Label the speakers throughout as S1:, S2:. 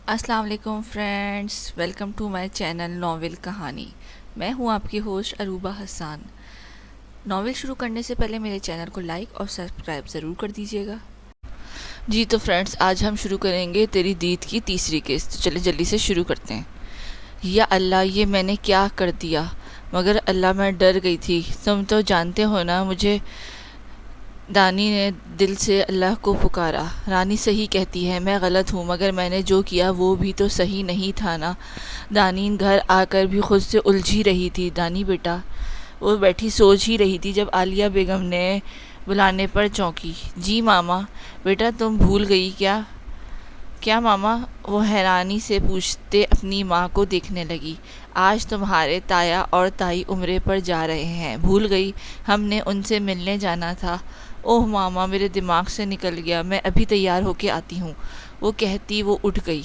S1: السلام علیکم friends, welcome to my channel novel کہانی۔ میں ہوں آپ کی ہوسٹ عروبہ حسان۔ ناول شروع کرنے سے پہلے میرے چینل کو لائک اور سبسکرائب ضرور کر دیجیے گا۔ جی تو فرینڈس، آج ہم شروع کریں گے تیری دید کی تیسری قسط۔ تو چلے جلدی سے شروع کرتے ہیں۔ یا اللہ، یہ میں نے کیا کر دیا؟ مگر اللہ میں ڈر گئی تھی۔ تم تو جانتے ہو نا مجھے۔ دانی نے دل سے اللہ کو پکارا۔ رانی صحیح کہتی ہے، میں غلط ہوں، مگر میں نے جو کیا وہ بھی تو صحیح نہیں تھا نا۔ دانی گھر آ کر بھی خود سے الجھی رہی تھی۔ دانی بیٹا، وہ بیٹھی سوچ ہی رہی تھی جب عالیہ بیگم نے بلانے پر چونکی۔ جی ماما۔ بیٹا تم بھول گئی کیا؟ کیا ماما؟ وہ حیرانی سے پوچھتے اپنی ماں کو دیکھنے لگی۔ آج تمہارے تایا اور تائی عمرے پر جا رہے ہیں، بھول گئی؟ ہم نے ان سے ملنے جانا تھا۔ اوہ ماما، میرے دماغ سے نکل گیا، میں ابھی تیار ہو کے آتی ہوں، وہ کہتی وہ اٹھ گئی۔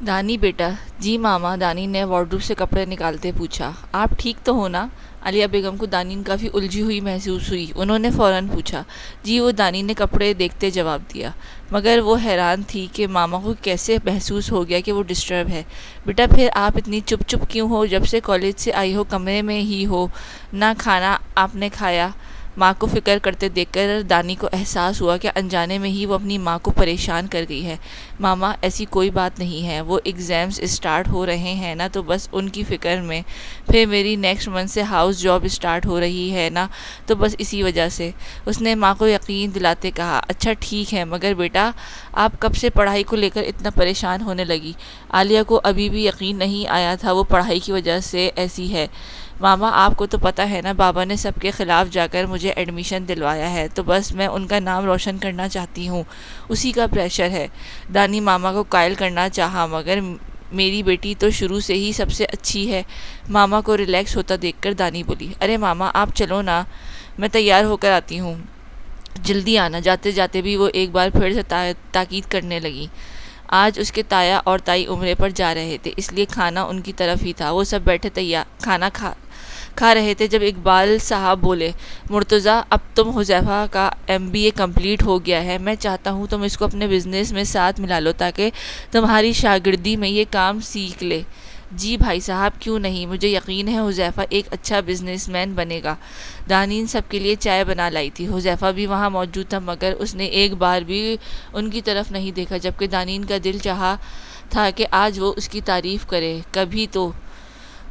S1: دانی بیٹا۔ جی ماما۔ دانی نے وارڈروب سے کپڑے نکالتے پوچھا۔ آپ ٹھیک تو ہو نا؟ عالیہ بیگم کو دانی کافی الجھی ہوئی محسوس ہوئی۔ انہوں نے فوراً پوچھا۔ جی، وہ دانی نے کپڑے دیکھتے جواب دیا، مگر وہ حیران تھی کہ ماما کو کیسے محسوس ہو گیا کہ وہ ڈسٹرب ہے۔ بیٹا پھر آپ اتنی چپ چپ کیوں ہو؟ جب سے کالج سے آئی ہو کمرے میں ہی ہو، نہ کھانا آپ نے کھایا؟ ماں کو فکر کرتے دیکھ کر دانی کو احساس ہوا کہ انجانے میں ہی وہ اپنی ماں کو پریشان کر گئی ہے۔ ماما ایسی کوئی بات نہیں ہے، وہ ایگزامز اسٹارٹ ہو رہے ہیں نا تو بس ان کی فکر میں، پھر میری نیکسٹ منتھ سے ہاؤس جاب اسٹارٹ ہو رہی ہے نا تو بس اسی وجہ سے، اس نے ماں کو یقین دلاتے کہا۔ اچھا ٹھیک ہے، مگر بیٹا آپ کب سے پڑھائی کو لے کر اتنا پریشان ہونے لگی؟ عالیہ کو ابھی بھی یقین نہیں آیا تھا وہ پڑھائی کی وجہ سے ایسی ہے۔ ماما آپ کو تو پتہ ہے نا، بابا نے سب کے خلاف جا کر مجھے ایڈمیشن دلوایا ہے، تو بس میں ان کا نام روشن کرنا چاہتی ہوں، اسی کا پریشر ہے۔ دانی ماما کو قائل کرنا چاہا، مگر میری بیٹی تو شروع سے ہی سب سے اچھی ہے۔ ماما کو ریلیکس ہوتا دیکھ کر دانی بولی۔ ارے ماما آپ چلو نا، میں تیار ہو کر آتی ہوں، جلدی آنا۔ جاتے جاتے بھی وہ ایک بار پھر سے تاکید کرنے لگی۔ آج اس کے تایا اور تائی عمرے پر جا رہے تھے، اس لیے کھانا ان کی طرف ہی تھا۔ وہ سب بیٹھے کھانا کھا رہے تھے جب اقبال صاحب بولے۔ مرتضیٰ، اب تم حذیفہ کا MBA کمپلیٹ ہو گیا ہے، میں چاہتا ہوں تم اس کو اپنے بزنس میں ساتھ ملا لو تاکہ تمہاری شاگردی میں یہ کام سیکھ لے۔ جی بھائی صاحب، کیوں نہیں، مجھے یقین ہے حذیفہ ایک اچھا بزنس مین بنے گا۔ دانی سب کے لیے چائے بنا لائی تھی۔ حذیفہ بھی وہاں موجود تھا، مگر اس نے ایک بار بھی ان کی طرف نہیں دیکھا، جبکہ دانین کا دل چاہا تھا کہ آج وہ اس کی تعریف کرے۔ کبھی تو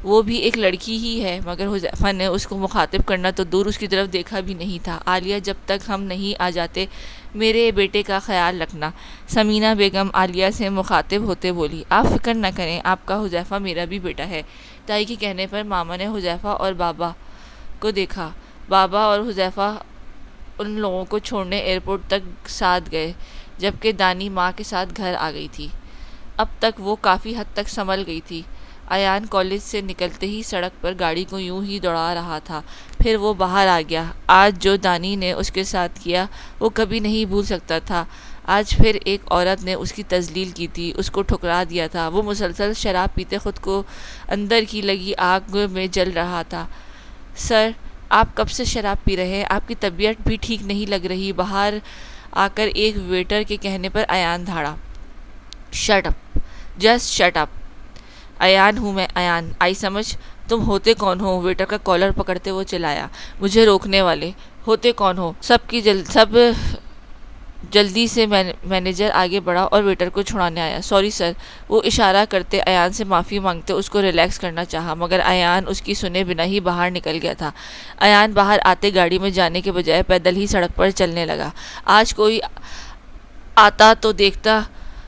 S1: وہ بھی ایک لڑکی ہی ہے، مگر حذیفہ نے اس کو مخاطب کرنا تو دور، اس کی طرف دیکھا بھی نہیں تھا۔ عالیہ، جب تک ہم نہیں آ جاتے میرے بیٹے کا خیال رکھنا۔ سمینہ بیگم عالیہ سے مخاطب ہوتے بولی۔ آپ فکر نہ کریں، آپ کا حذیفہ میرا بھی بیٹا ہے۔ تائی کے کہنے پر ماما نے حذیفہ اور بابا کو دیکھا۔ بابا اور حذیفہ ان لوگوں کو چھوڑنے ایئرپورٹ تک ساتھ گئے، جبکہ دانی ماں کے ساتھ گھر آ گئی تھی۔ اب تک وہ کافی حد تک سنبھل گئی تھی۔ ایان کالج سے نکلتے ہی سڑک پر گاڑی کو یوں ہی دوڑا رہا تھا، پھر وہ باہر آ گیا۔ آج جو دانی نے اس کے ساتھ کیا وہ کبھی نہیں بھول سکتا تھا۔ آج پھر ایک عورت نے اس کی تذلیل کی تھی، اس کو ٹھکرا دیا تھا۔ وہ مسلسل شراب پیتے خود کو اندر کی لگی آگ میں جل رہا تھا۔ سر، آپ کب سے شراب پی رہے ہیں؟ آپ کی طبیعت بھی ٹھیک نہیں لگ رہی۔ باہر آ کر ایک ویٹر کے کہنے پر ایان دھاڑا۔ Shut up, just shut up. Ayan ہوں میں، ایان، آئی سمجھ؟ تم ہوتے کون ہو؟ ویٹر کا کالر پکڑتے وہ چلایا۔ مجھے روکنے والے ہوتے کون ہو؟ سب جلدی سے مینیجر آگے بڑھا اور ویٹر کو چھڑانے آیا۔ سوری سر، وہ اشارہ کرتے ایان سے معافی مانگتے اس کو ریلیکس کرنا چاہا، مگر ایان اس کی سنے بنا ہی باہر نکل گیا تھا۔ ایان باہر آتے گاڑی میں جانے کے بجائے پیدل ہی سڑک پر چلنے لگا۔ آج کوئی آتا تو دیکھتا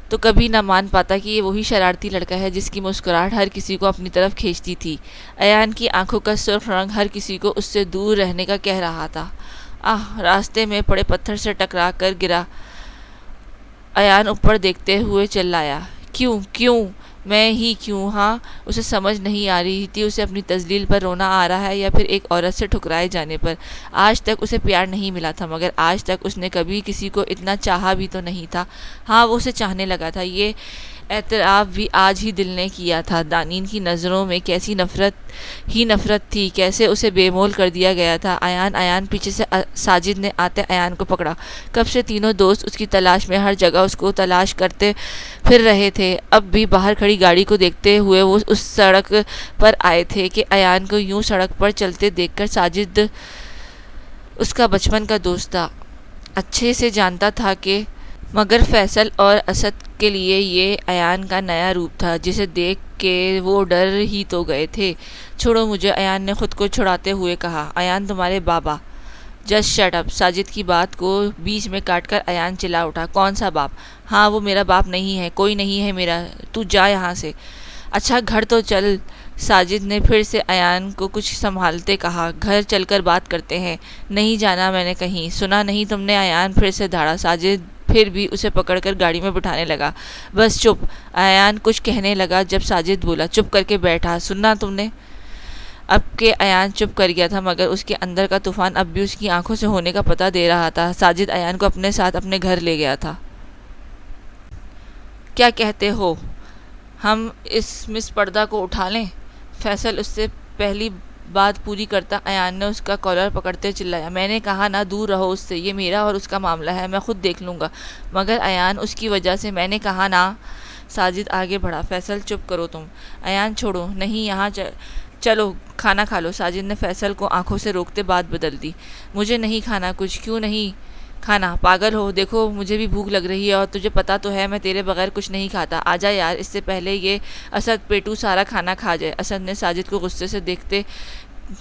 S1: تو کبھی نہ مان پاتا کہ یہ وہی شرارتی لڑکا ہے جس کی مسکراہٹ ہر کسی کو اپنی طرف کھینچتی تھی۔ ایان کی آنکھوں کا سرخ رنگ ہر کسی کو اس سے دور رہنے کا کہہ رہا تھا۔ راستے میں پڑے پتھر سے ٹکرا کر گرا۔ ایان اوپر دیکھتے ہوئے چلایا۔ کیوں میں ہی کیوں؟ ہاں، اسے سمجھ نہیں آ رہی تھی اسے اپنی تذلیل پر رونا آ رہا ہے یا پھر ایک عورت سے ٹھکرائے جانے پر۔ آج تک اسے پیار نہیں ملا تھا، مگر آج تک اس نے کبھی کسی کو اتنا چاہا بھی تو نہیں تھا۔ ہاں، وہ اسے چاہنے لگا تھا، یہ اعتراف بھی آج ہی دل نے کیا تھا۔ دانین کی نظروں میں کیسی نفرت تھی، کیسے اسے بے مول کر دیا گیا تھا۔ ایان پیچھے سے ساجد نے آتے ایان کو پکڑا۔ کب سے تینوں دوست اس کی تلاش میں ہر جگہ اس کو تلاش کرتے پھر رہے تھے، اب بھی باہر کھڑی گاڑی کو دیکھتے ہوئے وہ اس سڑک پر آئے تھے کہ ایان کو یوں سڑک پر چلتے دیکھ کر ساجد اس کا بچپن کا دوست تھا، اچھے سے جانتا تھا کہ مگر فیصل اور اسد کے لیے یہ ایان کا نیا روپ تھا جسے دیکھ کے وہ ڈر ہی تو گئے تھے۔ چھوڑو مجھے، ایان نے خود کو چھڑاتے ہوئے کہا۔ ایان تمہارے بابا۔ جسٹ شٹ اپ، ساجد کی بات کو بیچ میں کاٹ کر ایان چلا اٹھا۔ کون سا باپ؟ ہاں وہ میرا باپ نہیں ہے، کوئی نہیں ہے میرا، تو جا یہاں سے۔ اچھا گھر تو چل، ساجد نے پھر سے ایان کو کچھ سنبھالتے کہا۔ گھر چل کر بات کرتے ہیں۔ نہیں جانا میں نے کہیں، سنا نہیں تم نے؟ ایان پھر سے دھاڑا۔ ساجد پھر بھی اسے پکڑ کر گاڑی میں بٹھانے لگا۔ بس چپ، ایان کچھ کہنے لگا جب ساجد بولا، چپ کر کے بیٹھا۔ سنا تم نے؟ اب کہ ایان چپ کر گیا تھا مگر اس کے اندر کا طوفان اب بھی اس کی آنکھوں سے ہونے کا پتہ دے رہا تھا۔ ساجد ایان کو اپنے ساتھ اپنے گھر لے گیا تھا۔ کیا کہتے ہو، ہم اس مس پردہ کو اٹھا لیں؟ فیصل اس سے پہلی بات پوری کرتا ایان نے اس کا کالر پکڑتے چلایا۔ میں نے کہا نا دور رہو اس سے، یہ میرا اور اس کا معاملہ ہے، میں خود دیکھ لوں گا۔ مگر ایان اس کی وجہ سے، میں نے کہا نا۔ ساجد آگے بڑھا۔ فیصل چپ کرو تم۔ ایان چھوڑو، نہیں یہاں چلو کھانا کھا لو۔ ساجد نے فیصل کو آنکھوں سے روکتے بات بدل دی۔ مجھے نہیں کھانا کچھ۔ کیوں نہیں کھانا؟ پاگل ہو؟ دیکھو مجھے بھی بھوک لگ رہی ہے اور تجھے پتا تو ہے میں تیرے بغیر کچھ نہیں کھاتا۔ آجا یار، اس سے پہلے یہ اسد پیٹو سارا کھانا کھا جائے۔ اسد نے ساجد کو غصے سے دیکھتے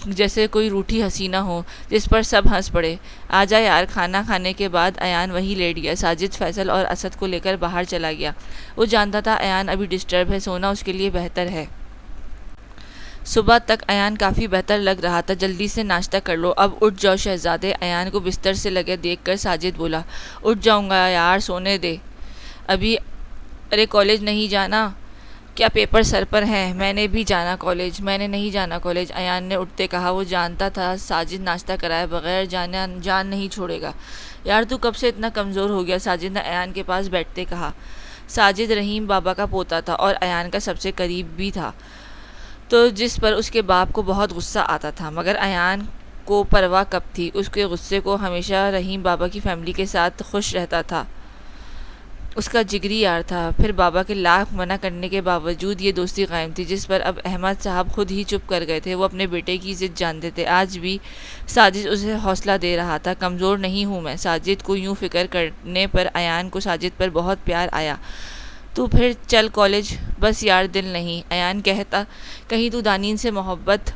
S1: جیسے کوئی روٹھی حسینہ ہو جس پر سب ہنس پڑے۔ آجا یار۔ کھانا کھانے کے بعد ایان وہیں لیٹ گیا۔ ساجد فیصل اور اسد کو لے کر باہر چلا گیا۔ وہ جانتا تھا ایان ابھی ڈسٹرب ہے، سونا اس کے لیے بہتر ہے۔ صبح تک ایان کافی بہتر لگ رہا تھا۔ جلدی سے ناشتہ کر لو، اب اٹھ جاؤ شہزادے۔ ایان کو بستر سے لگے دیکھ کر ساجد بولا۔ اٹھ جاؤں گا یار، سونے دے ابھی۔ ارے کالج نہیں جانا کیا؟ پیپر سر پر ہیں۔ میں نے بھی جانا کالج۔ میں نے نہیں جانا کالج، ایان نے اٹھتے کہا۔ وہ جانتا تھا ساجد ناشتہ کرائے بغیر جان نہیں چھوڑے گا۔ یار تو کب سے اتنا کمزور ہو گیا؟ ساجد نے ایان کے پاس بیٹھتے کہا۔ ساجد رحیم بابا کا پوتا تھا اور ایان کا سب سے قریب بھی تھا، تو جس پر اس کے باپ کو بہت غصہ آتا تھا، مگر ایان کو پرواہ کب تھی؟ اس کے غصے کو ہمیشہ رحیم بابا کی فیملی کے ساتھ خوش رہتا تھا، اس کا جگری یار تھا۔ پھر بابا کے لاکھ منع کرنے کے باوجود یہ دوستی قائم تھی، جس پر اب احمد صاحب خود ہی چپ کر گئے تھے۔ وہ اپنے بیٹے کی ضد جانتے تھے۔ آج بھی ساجد اسے حوصلہ دے رہا تھا۔ کمزور نہیں ہوں میں۔ ساجد کو یوں فکر کرنے پر ایان کو ساجد پر بہت پیار آیا۔ تو پھر چل کالج۔ بس یار دل نہیں، ایان کہتا۔ کہیں تو دانین سے محبت؟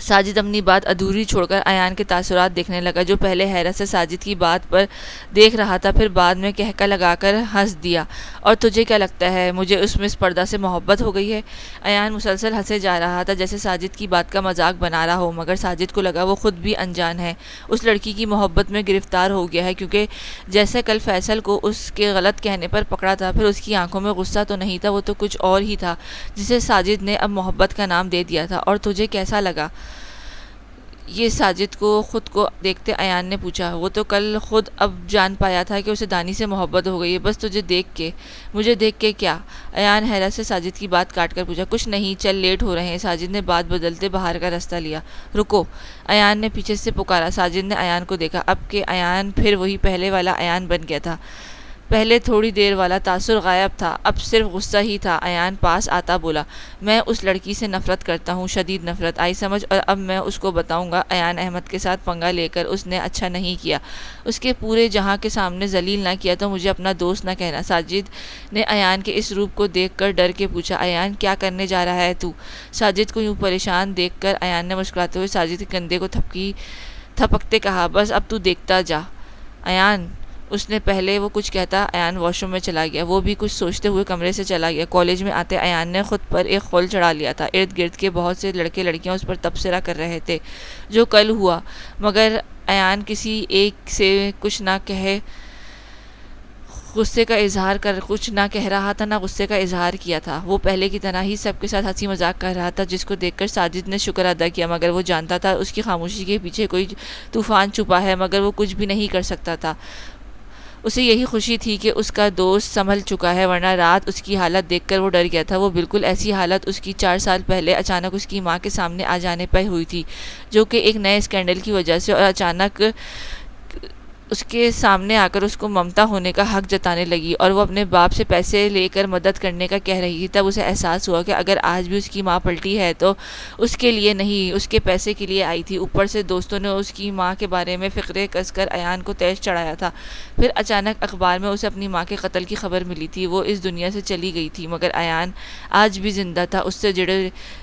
S1: ساجد اپنی بات ادھوری چھوڑ کر ایان کے تاثرات دیکھنے لگا، جو پہلے حیرت سے ساجد کی بات پر دیکھ رہا تھا، پھر بعد میں کہکا لگا کر ہنس دیا۔ اور تجھے کیا لگتا ہے مجھے اس مس پردہ سے محبت ہو گئی ہے؟ ایان مسلسل ہنسے جا رہا تھا جیسے ساجد کی بات کا مذاق بنا رہا ہو، مگر ساجد کو لگا وہ خود بھی انجان ہے، اس لڑکی کی محبت میں گرفتار ہو گیا ہے، کیونکہ جیسے کل فیصل کو اس کے غلط کہنے پر پکڑا تھا، پھر اس کی آنکھوں میں غصہ تو نہیں تھا، وہ تو کچھ اور ہی تھا جسے ساجد نے اب محبت کا نام دے دیا تھا۔ اور تجھے کیسا لگا یہ؟ ساجد کو خود کو دیکھتے ایان نے پوچھا۔ وہ تو کل خود اب جان پایا تھا کہ اسے دانی سے محبت ہو گئی ہے، بس تجھے دیکھ کے۔ مجھے دیکھ کے کیا؟ ایان حیرت سے ساجد کی بات کاٹ کر پوچھا۔ کچھ نہیں، چل لیٹ ہو رہے ہیں۔ ساجد نے بات بدلتے باہر کا راستہ لیا۔ رکو، ایان نے پیچھے سے پکارا۔ ساجد نے ایان کو دیکھا، اب کہ ایان پھر وہی پہلے والا ایان بن گیا تھا۔ پہلے تھوڑی دیر والا تاثر غائب تھا، اب صرف غصہ ہی تھا۔ ایان پاس آتا بولا، میں اس لڑکی سے نفرت کرتا ہوں، شدید نفرت، آئی سمجھ، اور اب میں اس کو بتاؤں گا۔ ایان احمد کے ساتھ پنگا لے کر اس نے اچھا نہیں کیا، اس کے پورے جہاں کے سامنے ذلیل نہ کیا تو مجھے اپنا دوست نہ کہنا۔ ساجد نے ایان کے اس روپ کو دیکھ کر ڈر کے پوچھا، ایان کیا کرنے جا رہا ہے تو؟ ساجد کو یوں پریشان دیکھ کر ایان نے مسکراتے ہوئے ساجد کے کندھے کو تھپکتے کہا، بس اب تو دیکھتا جا ایان۔ اس نے پہلے وہ کچھ کہتا ایان واش روم میں چلا گیا، وہ بھی کچھ سوچتے ہوئے کمرے سے چلا گیا۔ کالج میں آتے ایان نے خود پر ایک خول چڑھا لیا تھا، ارد گرد کے بہت سے لڑکے لڑکیاں اس پر تبصرہ کر رہے تھے جو کل ہوا، مگر ایان کسی ایک سے کچھ نہ کہہ غصے کا اظہار کر کچھ نہ کہہ رہا تھا، نہ غصے کا اظہار کیا تھا۔ وہ پہلے کی طرح ہی سب کے ساتھ ہنسی مذاق کر رہا تھا، جس کو دیکھ کر ساجد نے شکر ادا کیا، مگر وہ جانتا تھا اس کی خاموشی کے پیچھے کوئی طوفان چھپا ہے، مگر وہ کچھ بھی نہیں کر سکتا تھا۔ اسے یہی خوشی تھی کہ اس کا دوست سنبھل چکا ہے، ورنہ رات اس کی حالت دیکھ کر وہ ڈر گیا تھا۔ وہ بالکل ایسی حالت اس کی 4 سال پہلے اچانک اس کی ماں کے سامنے آ جانے پر ہوئی تھی، جو کہ ایک نئے اسکینڈل کی وجہ سے، اور اچانک اس کے سامنے آ کر اس کو ممتا ہونے کا حق جتانے لگی، اور وہ اپنے باپ سے پیسے لے کر مدد کرنے کا کہہ رہی تھی۔ تب اسے احساس ہوا کہ اگر آج بھی اس کی ماں پلٹی ہے تو اس کے لیے نہیں، اس کے پیسے کے لیے آئی تھی۔ اوپر سے دوستوں نے اس کی ماں کے بارے میں فقرے کس کر ایان کو تیش چڑھایا تھا۔ پھر اچانک اخبار میں اسے اپنی ماں کے قتل کی خبر ملی تھی۔ وہ اس دنیا سے چلی گئی تھی، مگر ایان آج بھی زندہ تھا، اس سے جڑے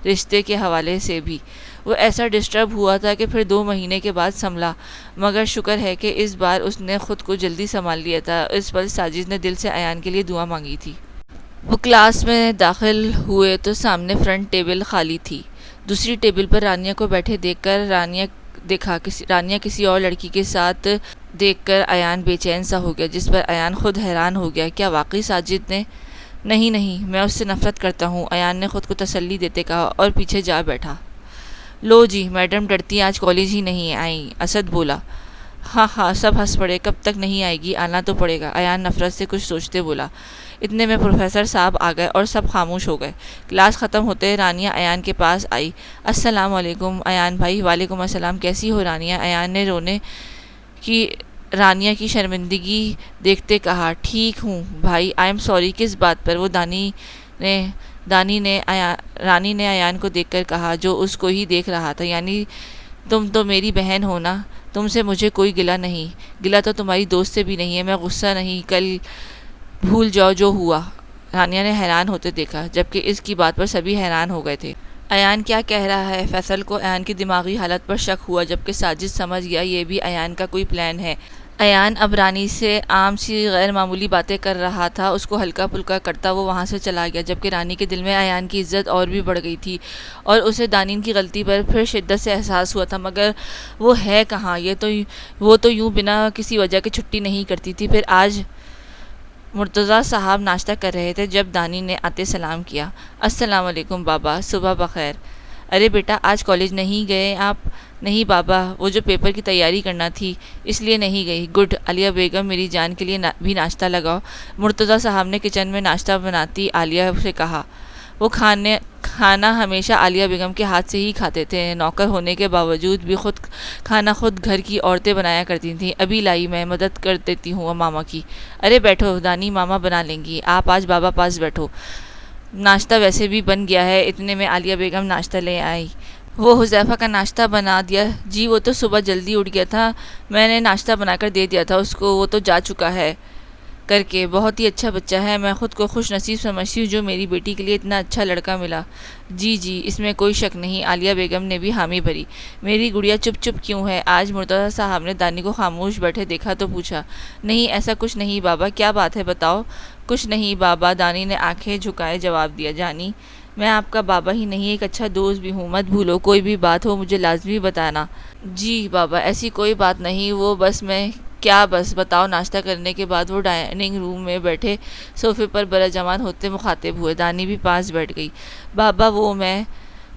S1: رشتے کے حوالے سے بھی۔ وہ ایسا ڈسٹرب ہوا تھا کہ پھر 2 مہینے کے بعد سنبھلا، مگر شکر ہے کہ اس بار اس نے خود کو جلدی سنبھال لیا تھا۔ اس پر ساجد نے دل سے ایان کے لیے دعا مانگی تھی۔ وہ کلاس میں داخل ہوئے تو سامنے فرنٹ ٹیبل خالی تھی۔ دوسری ٹیبل پر رانیہ کو بیٹھے دیکھ کر رانیہ کسی اور لڑکی کے ساتھ دیکھ کر ایان بے چین سا ہو گیا، جس پر ایان خود حیران ہو گیا۔ کیا واقعی ساجد نے؟ نہیں، میں اس سے نفرت کرتا ہوں، ایان نے خود کو تسلی دیتے کہا، اور پیچھے جا بیٹھا۔ لو جی، میڈم ڈرتی آج کالج ہی نہیں آئیں، اسد بولا۔ ہاں، سب ہنس پڑے۔ کب تک نہیں آئے گی؟ آنا تو پڑے گا، ایان نفرت سے کچھ سوچتے بولا۔ اتنے میں پروفیسر صاحب آ گئے اور سب خاموش ہو گئے۔ کلاس ختم ہوتے رانیہ ایان کے پاس آئی۔ السلام علیکم ایان بھائی۔ وعلیکم السلام، کیسی ہو رانیہ؟ ایان نے رانیہ کی شرمندگی دیکھتے کہا۔ ٹھیک ہوں بھائی، آئی ایم سوری۔ کس بات پر؟ وہ رانی نے ایان کو دیکھ کر کہا، جو اس کو ہی دیکھ رہا تھا۔ یعنی تم تو میری بہن ہو نا، تم سے مجھے کوئی گلہ نہیں۔ گلہ تو تمہاری دوست سے بھی نہیں ہے، میں غصہ نہیں، کل بھول جاؤ جو ہوا۔ رانیہ نے حیران ہوتے دیکھا، جبکہ اس کی بات پر سبھی حیران ہو گئے تھے۔ ایان کیا کہہ رہا ہے؟ فیصل کو ایان کی دماغی حالت پر شک ہوا، جبکہ ساجد سمجھ گیا یہ بھی ایان کا کوئی پلان ہے۔ ایان اب رانی سے عام سی غیر معمولی باتیں کر رہا تھا، اس کو ہلکا پھلکا کرتا وہ وہاں سے چلا گیا، جبکہ رانی کے دل میں ایان کی عزت اور بھی بڑھ گئی تھی، اور اسے دانین کی غلطی پر پھر شدت سے احساس ہوا تھا۔ مگر وہ ہے کہاں؟ وہ تو یوں بنا کسی وجہ کے چھٹی نہیں کرتی تھی۔ پھر آج مرتضیٰ صاحب ناشتہ کر رہے تھے جب دانی نے آتے سلام کیا۔ السلام علیکم بابا، صبح بخیر۔ ارے بیٹا، آج کالج نہیں گئے آپ؟ نہیں بابا، وہ جو پیپر کی تیاری کرنا تھی اس لیے نہیں گئی۔ گڈ، عالیہ بیگم میری جان کے لیے بھی ناشتہ لگاؤ، مرتضیٰ صاحب نے کچن میں ناشتہ بناتی عالیہ سے کہا۔ وہ کھانا ہمیشہ عالیہ بیگم کے ہاتھ سے ہی کھاتے تھے، نوکر ہونے کے باوجود بھی کھانا خود گھر کی عورتیں بنایا کرتی تھیں۔ ابھی لائی، میں مدد کر دیتی ہوں ماما کی۔ ارے بیٹھو دانی، ماما بنا لیں گی، آپ آج بابا پاس بیٹھو، ناشتہ ویسے بھی بن گیا ہے۔ اتنے میں عالیہ بیگم ناشتہ لے آئی۔ وہ حذیفہ کا ناشتہ بنا دیا؟ جی، وہ تو صبح جلدی اٹھ گیا تھا، میں نے ناشتہ بنا کر دے دیا تھا اس کو، وہ تو جا چکا ہے کر کے۔ بہت ہی اچھا بچہ ہے، میں خود کو خوش نصیب سمجھتی ہوں جو میری بیٹی کے لیے اتنا اچھا لڑکا ملا۔ جی، اس میں کوئی شک نہیں، عالیہ بیگم نے بھی حامی بھری۔ میری گڑیا چپ کیوں ہے؟ آج مرتضیٰ صاحب نے دانی کو خاموش بیٹھے دیکھا تو پوچھا۔ نہیں، ایسا کچھ نہیں بابا، کیا بات ہے بتاؤ؟ کچھ نہیں بابا، دانی نے آنکھیں جھکائے جواب دیا۔ جانی، میں آپ کا بابا ہی نہیں ایک اچھا دوست بھی ہوں، مت بھولو، کوئی بھی بات ہو مجھے لازمی بتانا۔ جی بابا، ایسی کوئی بات نہیں، بس بتاؤ۔ ناشتہ کرنے کے بعد وہ ڈائننگ روم میں بیٹھے صوفے پر برجمان ہوتے مخاطب ہوئے۔ دانی بھی پاس بیٹھ گئی۔ بابا، وہ میں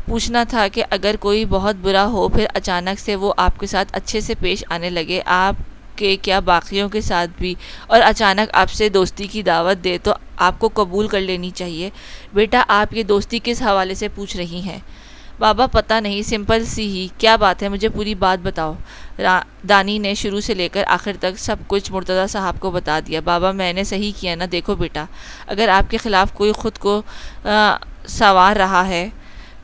S1: پوچھنا تھا کہ اگر کوئی بہت برا ہو پھر اچانک سے وہ آپ کے ساتھ اچھے سے پیش آنے لگے، آپ کے کیا باقیوں کے ساتھ بھی، اور اچانک آپ سے دوستی کی دعوت دے تو آپ کو قبول کر لینی چاہیے؟ بیٹا، آپ یہ دوستی کس حوالے سے پوچھ رہی ہیں؟ بابا پتہ نہیں، سمپل سی ہی۔ کیا بات ہے؟ مجھے پوری بات بتاؤ۔ دانی نے شروع سے لے کر آخر تک سب کچھ مرتضیٰ صاحب کو بتا دیا۔ بابا، میں نے صحیح کیا نا؟ دیکھو بیٹا، اگر آپ کے خلاف کوئی خود کو سنوار رہا ہے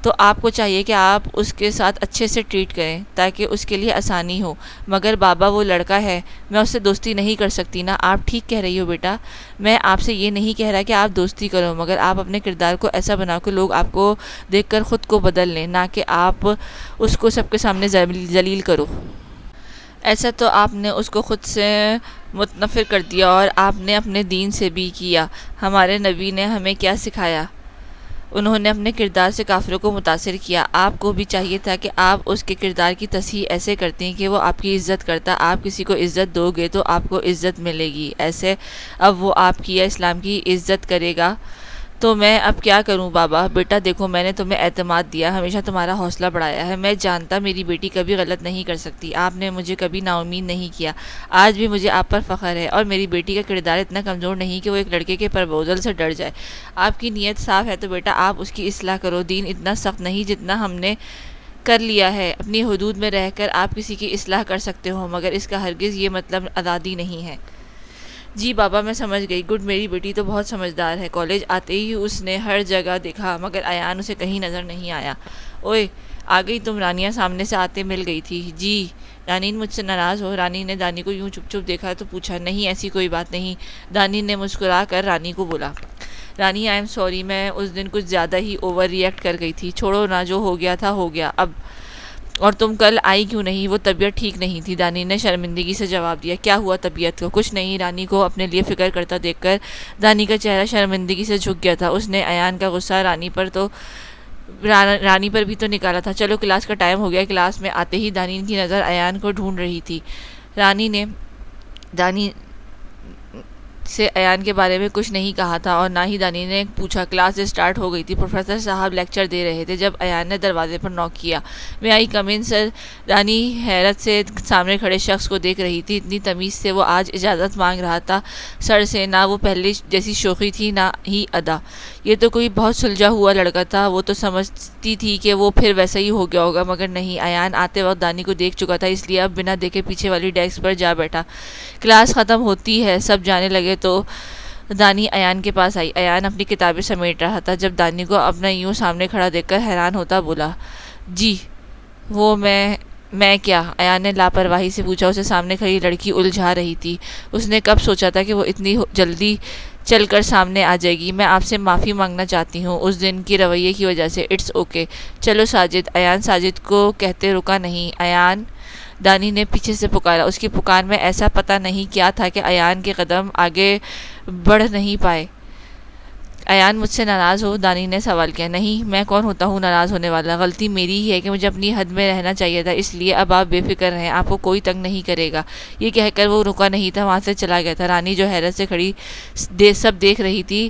S1: تو آپ کو چاہیے کہ آپ اس کے ساتھ اچھے سے ٹریٹ کریں تاکہ اس کے لیے آسانی ہو۔ مگر بابا، وہ لڑکا ہے، میں اس سے دوستی نہیں کر سکتی نا۔ آپ ٹھیک کہہ رہی ہو بیٹا، میں آپ سے یہ نہیں کہہ رہا کہ آپ دوستی کرو، مگر آپ اپنے کردار کو ایسا بناؤ کہ لوگ آپ کو دیکھ کر خود کو بدل لیں، نہ کہ آپ اس کو سب کے سامنے ذلیل کرو۔ ایسا تو آپ نے اس کو خود سے متنفر کر دیا، اور آپ نے اپنے دین سے بھی کیا۔ ہمارے نبی نے ہمیں کیا سکھایا؟ انہوں نے اپنے کردار سے کافروں کو متاثر کیا۔ آپ کو بھی چاہیے تھا کہ آپ اس کے کردار کی تصحیح ایسے کرتے کہ وہ آپ کی عزت کرتا۔ آپ کسی کو عزت دو گے تو آپ کو عزت ملے گی، ایسے اب وہ آپ کی یا اسلام کی عزت کرے گا تو میں اب کیا کروں بابا؟ بیٹا دیکھو، میں نے تمہیں اعتماد دیا، ہمیشہ تمہارا حوصلہ بڑھایا ہے، میں جانتا میری بیٹی کبھی غلط نہیں کر سکتی، آپ نے مجھے کبھی نا امید نہیں کیا، آج بھی مجھے آپ پر فخر ہے، اور میری بیٹی کا کردار اتنا کمزور نہیں کہ وہ ایک لڑکے کے پرپوزل سے ڈر جائے۔ آپ کی نیت صاف ہے تو بیٹا آپ اس کی اصلاح کرو، دین اتنا سخت نہیں جتنا ہم نے کر لیا ہے، اپنی حدود میں رہ کر آپ کسی کی اصلاح کر سکتے ہو، مگر اس کا ہرگز یہ مطلب آزادی نہیں ہے۔ جی بابا میں سمجھ گئی، گڈ، میری بیٹی تو بہت سمجھدار ہے۔ کالج آتے ہی اس نے ہر جگہ دیکھا مگر ایان اسے کہیں نظر نہیں آیا۔ اوئے آ گئی تم؟ رانیہ سامنے سے آتے مل گئی تھی۔ جی۔ رانین مجھ سے ناراض ہو؟ رانی نے دانی کو یوں چپ چپ دیکھا تو پوچھا۔ نہیں ایسی کوئی بات نہیں، دانین نے مسکرا کر رانی کو بولا۔ رانی آئی ایم سوری، میں اس دن کچھ زیادہ ہی اوور ریئیکٹ کر گئی تھی، چھوڑو نا، جو ہو گیا تھا ہو گیا اب۔ اور تم کل آئی کیوں نہیں؟ وہ طبیعت ٹھیک نہیں تھی، دانی نے شرمندگی سے جواب دیا۔ کیا ہوا طبیعت کو؟ کچھ نہیں۔ رانی کو اپنے لیے فکر کرتا دیکھ کر دانی کا چہرہ شرمندگی سے جھک گیا تھا۔ اس نے ایان کا غصہ رانی پر بھی تو نکالا تھا۔ چلو کلاس کا ٹائم ہو گیا۔ کلاس میں آتے ہی دانی کی نظر ایان کو ڈھونڈ رہی تھی۔ رانی نے دانی سے ایان کے بارے میں کچھ نہیں کہا تھا اور نہ ہی دانی نے پوچھا۔ کلاس اسٹارٹ ہو گئی تھی، پروفیسر صاحب لیکچر دے رہے تھے جب ایان نے دروازے پر نوک کیا۔ میں آئی کم ان سر؟ رانی حیرت سے سامنے کھڑے شخص کو دیکھ رہی تھی، اتنی تمیز سے وہ آج اجازت مانگ رہا تھا سر سے، نہ وہ پہلے جیسی شوخی تھی نہ ہی ادا۔ یہ تو کوئی بہت سلجھا ہوا لڑکا تھا، وہ تو سمجھتی تھی کہ وہ پھر ویسا ہی ہو گیا ہوگا، مگر نہیں، ایان آتے وقت دانی کو دیکھ چکا تھا، اس لیے اب بنا دیکھے پیچھے والی ڈیسک پر جا بیٹھا۔ کلاس ختم ہوتی ہے سب جانے لگے تو دانی ایان کے پاس آئی۔ ایان اپنی کتابیں سمیٹ رہا تھا جب دانی کو اپنا یوں سامنے کھڑا دیکھ کر حیران ہوتا بولا۔ جی وہ میں کیا؟ ایان نے لاپرواہی سے پوچھا، اسے سامنے کھڑی لڑکی الجھا رہی تھی۔ اس نے کب سوچا تھا کہ وہ اتنی جلدی چل کر سامنے آ جائے گی۔ میں آپ سے معافی مانگنا چاہتی ہوں اس دن کی رویے کی وجہ سے۔ اٹس اوکے، چلو ساجد۔ ایان ساجد کو کہتے رکا نہیں۔ ایان، دانی نے پیچھے سے پکارا۔ اس کی پکار میں ایسا پتہ نہیں کیا تھا کہ ایان کے قدم آگے بڑھ نہیں پائے۔ ایان مجھ سے ناراض ہو؟ دانی نے سوال کیا۔ نہیں، میں کون ہوتا ہوں ناراض ہونے والا؟ غلطی میری ہی ہے کہ مجھے اپنی حد میں رہنا چاہیے تھا، اس لیے اب آپ بے فکر رہیں، آپ کو کوئی تنگ نہیں کرے گا۔ یہ کہہ کر وہ رکا نہیں تھا، وہاں سے چلا گیا تھا۔ رانی جو حیرت سے کھڑی سب دیکھ رہی تھی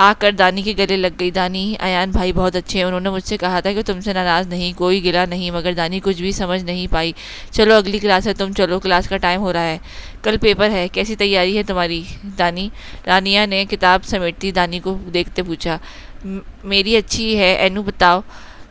S1: آ کر دانی کے گلے لگ گئی۔ دانی، ایان بھائی بہت اچھے ہیں، انہوں نے مجھ سے کہا تھا کہ تم سے ناراض نہیں، کوئی گلہ نہیں، مگر دانی کچھ بھی سمجھ نہیں پائی۔ چلو اگلی کلاس ہے، تم چلو، کلاس کا ٹائم ہو رہا ہے، کل پیپر ہے، کیسی تیاری ہے تمہاری؟ دانی، رانیہ نے کتاب سمیٹتی دانی کو دیکھتے پوچھا۔ میری اچھی ہے، اینو بتاؤ؟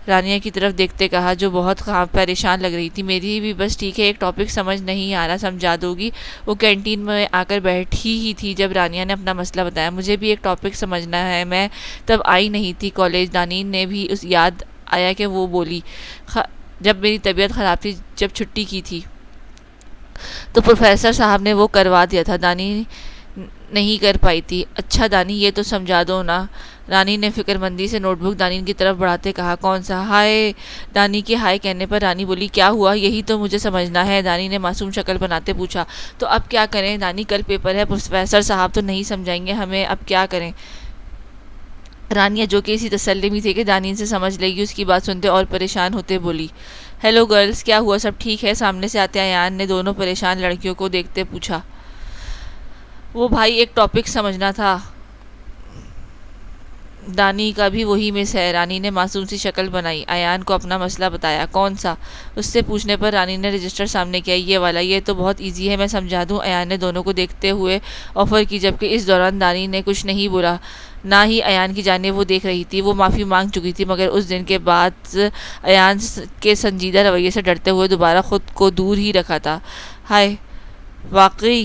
S1: رانیہ کی طرف دیکھتے کہا، جو بہت پریشان لگ رہی تھی۔ میری بھی بس ٹھیک ہے، ایک ٹاپک سمجھ نہیں آ رہا، سمجھا دو گی؟ وہ کینٹین میں آ کر بیٹھی ہی تھی جب رانیہ نے اپنا مسئلہ بتایا۔ مجھے بھی ایک ٹاپک سمجھنا ہے، میں تب آئی نہیں تھی کالج۔ دانی نے بھی اس یاد آیا کہ وہ بولی جب میری طبیعت خراب تھی، جب چھٹی کی تھی تو پروفیسر صاحب نے وہ کروا دیا تھا، دانی نہیں کر پائی تھی۔ اچھا دانی، یہ تو سمجھا دو نا۔ رانی نے فکر مندی سے نوٹ بک دانی کی طرف بڑھاتے کہا۔ کون سا؟ ہائے! دانی کے ہائے کہنے پر رانی بولی، کیا ہوا؟ یہی تو مجھے سمجھنا ہے۔ دانی نے معصوم شکل بناتے پوچھا۔ تو اب کیا کریں دانی؟ کل پیپر ہے، پروفیسر صاحب تو نہیں سمجھائیں گے ہمیں، اب کیا کریں؟ رانیہ، جو کہ اسی تسلی میں تھی کہ دانی سے سمجھ لے گی، اس کی بات سنتے اور پریشان ہوتے بولی۔ ہیلو گرلز، کیا ہوا؟ سب ٹھیک ہے؟ سامنے سے آتے ایان نے دونوں پریشان لڑکیوں کو دیکھتے پوچھا۔ وہ بھائی ایک ٹاپک سمجھنا تھا، دانی کا بھی وہی مس ہے۔ رانی نے معصوم سی شکل بنائی، ایان کو اپنا مسئلہ بتایا۔ کون سا؟ اس سے پوچھنے پر رانی نے رجسٹر سامنے کیا۔ یہ والا، یہ تو بہت ایزی ہے، میں سمجھا دوں؟ ایان نے دونوں کو دیکھتے ہوئے آفر کی، جبکہ اس دوران دانی نے کچھ نہیں بولا، نہ ہی ایان کی جانب وہ دیکھ رہی تھی۔ وہ معافی مانگ چکی تھی، مگر اس دن کے بعد ایان کے سنجیدہ رویے سے ڈرتے ہوئے دوبارہ خود کو دور ہی رکھا تھا۔ ہائے! واقعی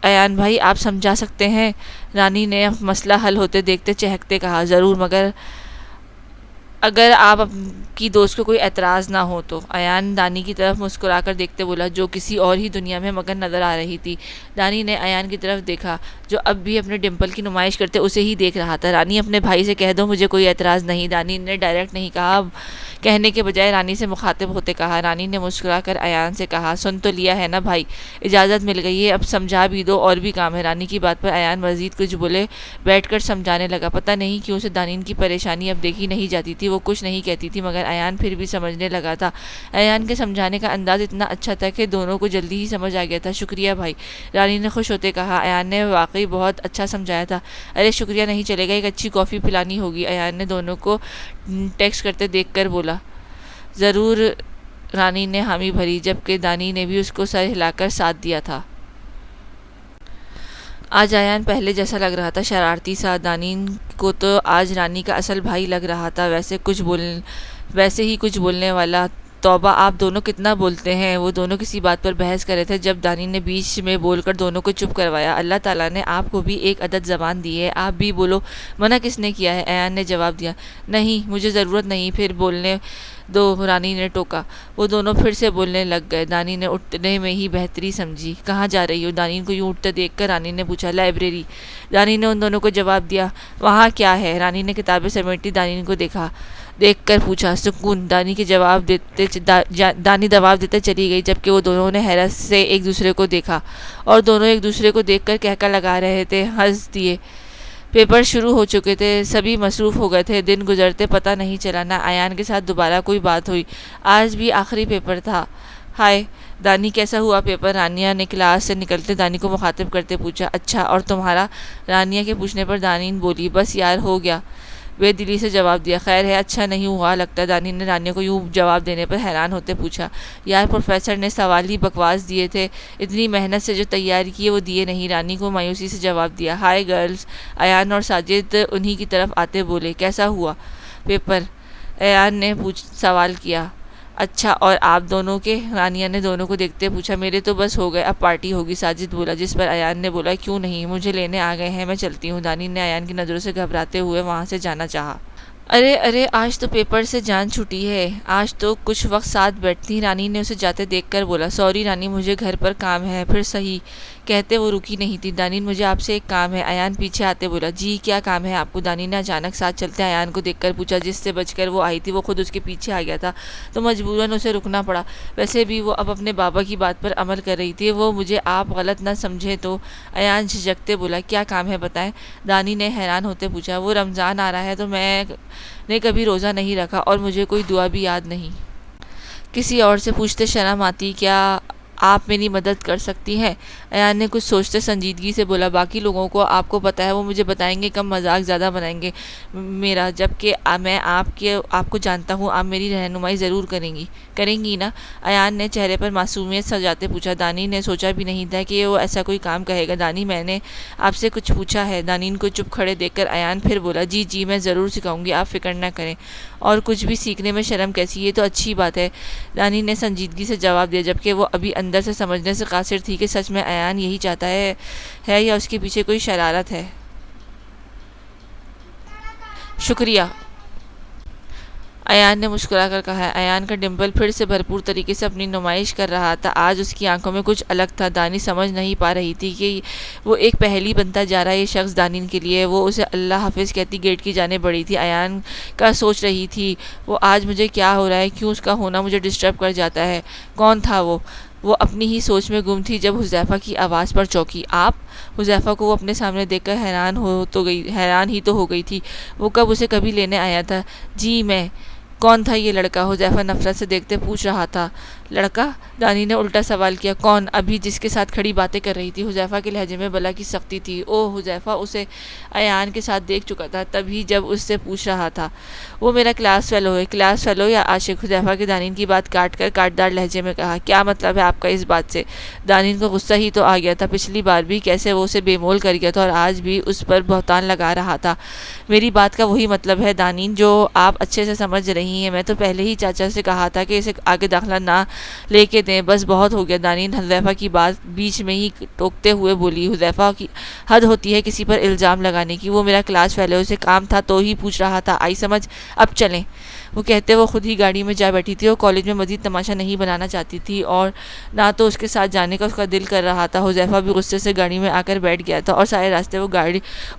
S1: ایان بھائی آپ سمجھا سکتے ہیں؟ رانی نے مسئلہ حل ہوتے دیکھتے چہکتے کہا۔ ضرور، مگر اگر آپ کی دوست کو کوئی اعتراض نہ ہو تو۔ ایان دانی کی طرف مسکرا کر دیکھتے بولا، جو کسی اور ہی دنیا میں مگر نظر آ رہی تھی۔ دانی نے ایان کی طرف دیکھا، جو اب بھی اپنے ڈمپل کی نمائش کرتے اسے ہی دیکھ رہا تھا۔ رانی، اپنے بھائی سے کہہ دو مجھے کوئی اعتراض نہیں۔ دانی نے ڈائریکٹ نہیں کہا، کہنے کے بجائے رانی سے مخاطب ہوتے کہا۔ رانی نے مسکرا کر ایان سے کہا، سن تو لیا ہے نا بھائی، اجازت مل گئی ہے، اب سمجھا بھی دو، اور بھی کام ہے۔ رانی کی بات پر ایان مزید کچھ بولے بیٹھ کر سمجھانے لگا۔ پتہ نہیں کیوں سے دانی کی پریشانی اب دیکھی نہیں جاتی تھی، وہ کچھ نہیں کہتی تھی مگر ایان پھر بھی سمجھنے لگا تھا۔ ایان کے سمجھانے کا انداز اتنا اچھا تھا کہ دونوں کو جلدی ہی سمجھ آ گیا تھا۔ شکریہ بھائی، رانی نے خوش ہوتے کہا۔ ایان نے واقعی واقعی بہت اچھا سمجھایا تھا۔ ارے شکریہ نہیں چلے گا، ایک اچھی کافی پلانی ہوگی، ایان نے دونوں کو ٹیکسٹ کرتے دیکھ کر بولا۔ ضرور، رانی نے حامی بھری، جبکہ دانی نے بھی اس کو سر ہلا کر ساتھ دیا تھا۔ آج ایان پہلے جیسا لگ رہا تھا، شرارتی سا۔ دانین کو تو آج رانی کا اصل بھائی لگ رہا تھا، ویسے ہی کچھ بولنے والا۔ توبہ، آپ دونوں کتنا بولتے ہیں۔ وہ دونوں کسی بات پر بحث کر رہے تھے جب دانین نے بیچ میں بول کر دونوں کو چپ کروایا۔ اللہ تعالیٰ نے آپ کو بھی ایک عدد زبان دی ہے، آپ بھی بولو۔ منع کس نے کیا ہے؟ ایان نے جواب دیا۔ نہیں، مجھے ضرورت نہیں، پھر بولنے دو، رانی نے ٹوکا۔ وہ دونوں پھر سے بولنے لگ گئے۔ دانی نے اٹھنے میں ہی بہتری سمجھی۔ کہاں جا رہی ہو؟ دانین کو یوں اٹھتے دیکھ کر رانی نے پوچھا۔ لائبریری، دانی نے ان دونوں کو جواب دیا۔ وہاں کیا ہے؟ رانی نے کتابیں سمیٹی دانین کو دیکھ کر پوچھا۔ سکون، دانی جواب دیتے چلی گئی، جبکہ وہ دونوں نے حیرت سے ایک دوسرے کو دیکھا، اور دونوں ایک دوسرے کو دیکھ کر کہکا لگا رہے تھے، ہنس دیے۔ پیپر شروع ہو چکے تھے، سبھی مصروف ہو گئے تھے۔ دن گزرتے پتہ نہیں چلا، نہ ایان کے ساتھ دوبارہ کوئی بات ہوئی۔ آج بھی آخری پیپر تھا۔ ہائے دانی، کیسا ہوا پیپر؟ رانیہ نے کلاس سے نکلتے دانی کو مخاطب کرتے پوچھا۔ اچھا، اور تمہارا؟ رانیہ کے پوچھنے پر دانین بولی۔ بس یار، ہو گیا، بے دلی سے جواب دیا۔ خیر ہے، اچھا نہیں ہوا لگتا۔ دانی نے رانیہ کو یوں جواب دینے پر حیران ہوتے پوچھا۔ یار، پروفیسر نے سوال ہی بکواس دیے تھے، اتنی محنت سے جو تیاری کی وہ دیے نہیں، رانی کو مایوسی سے جواب دیا۔ ہائے گرلز، ایان اور ساجد انہی کی طرف آتے بولے۔ کیسا ہوا پیپر؟ ایان نے سوال کیا۔ اچھا، اور آپ دونوں کے؟ رانیہ نے دونوں کو دیکھتے پوچھا۔ میرے تو بس ہو گئے، اب پارٹی ہوگی، ساجد بولا، جس پر ایان نے بولا، کیوں نہیں، مجھے لینے آ گئے ہیں، میں چلتی ہوں۔ دانی نے ایان کی نظروں سے گھبراتے ہوئے وہاں سے جانا چاہا۔ ارے آج تو پیپر سے جان چھوٹی ہے، آج تو کچھ وقت ساتھ بیٹھتی۔ رانی نے اسے جاتے دیکھ کر بولا۔ سوری رانی، مجھے گھر پر کام ہے۔ پھر صحیح کہتے وہ رکی نہیں تھی۔ دانی، مجھے آپ سے ایک کام ہے۔ ایان پیچھے آتے بولا۔ جی، کیا کام ہے آپ کو؟ دانی نے اچانک ساتھ چلتے ایان کو دیکھ کر پوچھا۔ جس سے بچ کر وہ آئی تھی وہ خود اس کے پیچھے آ گیا تھا، تو مجبوراً اسے رکنا پڑا۔ ویسے بھی وہ اب اپنے بابا کی بات پر عمل کر رہی تھی، وہ مجھے آپ غلط نہ سمجھیں تو۔ ایان جھجکتے بولا۔ کیا کام ہے بتائیں؟ دانی نے حیران ہوتے پوچھا۔ وہ رمضان آ رہا ہے تو میں نے کبھی روزہ نہیں رکھا، اور مجھے کوئی دعا بھی یاد نہیں۔ کسی اور سے پوچھتے شرم آتی، کیا آپ میری مدد کر سکتی ہیں؟ ایان نے کچھ سوچتے سنجیدگی سے بولا۔ باقی لوگوں کو آپ کو پتہ ہے، وہ مجھے بتائیں گے کم، مذاق زیادہ بنائیں گے میرا، جبکہ میں آپ کو جانتا ہوں، آپ میری رہنمائی ضرور کریں گی نا؟ ایان نے چہرے پر معصومیت سجاتے پوچھا۔ دانی نے سوچا بھی نہیں تھا کہ وہ ایسا کوئی کام کہے گا۔ دانی، میں نے آپ سے کچھ پوچھا ہے؟ دانین کو چپ کھڑے دیکھ کر ایان پھر بولا۔ جی، میں ضرور سکھاؤں گی، آپ فکر نہ کریں، اور کچھ بھی سیکھنے میں شرم کیسی، یہ تو اچھی بات ہے۔ دانی نے سنجیدگی سے جواب دیا، جبکہ وہ ابھی اندر سے سمجھنے سے قاصر تھی کہ سچ میں ایان یہی چاہتا ہے یا اس کے پیچھے کوئی شرارت ہے۔ شکریہ، ایان نے مسکرا کر کہا۔ ایان کا ڈمپل پھر سے بھرپور طریقے سے اپنی نمائش کر رہا تھا۔ آج اس کی آنکھوں میں کچھ الگ تھا۔ دانی سمجھ نہیں پا رہی تھی کہ وہ ایک پہیلی بنتا جا رہا ہے یہ شخص دانین کے لیے۔ وہ اسے اللہ حافظ کہتی گیٹ کی جانب بڑھی تھی۔ ایان کا سوچ رہی تھی، وہ آج مجھے کیا ہو رہا ہے، کیوں اس کا ہونا مجھے ڈسٹرب کر جاتا ہے؟ کون تھا وہ؟ وہ اپنی ہی سوچ میں گم تھی جب حذیفہ کی آواز پر چونکی۔ آپ؟ حذیفہ کو وہ اپنے سامنے دیکھ کر حیران ہی تو ہو گئی تھی۔ وہ اسے کبھی لینے آیا تھا؟ جی میں۔ کون تھا یہ لڑکا؟ حذیفہ نفرت سے دیکھتے پوچھ رہا تھا۔ لڑکا؟ دانی نے الٹا سوال کیا۔ کون؟ ابھی جس کے ساتھ کھڑی باتیں کر رہی تھی۔ حذیفہ کے لہجے میں بلا کی سختی تھی۔ اوہ، حذیفہ اسے ایان کے ساتھ دیکھ چکا تھا، تبھی جب اس سے پوچھ رہا تھا۔ وہ میرا کلاس فیلو ہے۔ کلاس فیلو یا عاشق؟ حذیفہ کے دانین کی بات کاٹ کر کاٹدار لہجے میں کہا۔ کیا مطلب ہے آپ کا اس بات سے؟ دانین کو غصہ ہی تو آ گیا تھا، پچھلی بار بھی کیسے وہ اسے بے مول کر گیا تھا، اور آج بھی اس پر بہتان لگا رہا تھا۔ میری بات کا وہی مطلب ہے دانین جو آپ اچھے سے سمجھ رہی ہیں۔ میں تو پہلے ہی چاچا سے کہا تھا کہ اسے آگے داخلہ نہ لے کے دیں، بس بہت ہو گیا۔ دانین حذیفہ کی بات بیچ میں ہی ٹوکتے ہوئے بولی۔ حذیفہ کی حد ہوتی ہے کسی پر الزام لگانے کی۔ وہ میرا کلاس فیلو ہے، اسے کام تھا تو ہی پوچھ رہا تھا، آئی سمجھ؟ اب چلیں۔ وہ کہتے وہ خود ہی گاڑی میں جا بیٹھی تھی۔ وہ کالج میں مزید تماشا نہیں بنانا چاہتی تھی، اور نہ تو اس کے ساتھ جانے کا اس کا دل کر رہا تھا۔ حذیفہ بھی غصے سے گاڑی میں آ کر بیٹھ گیا تھا، اور سارے راستے وہ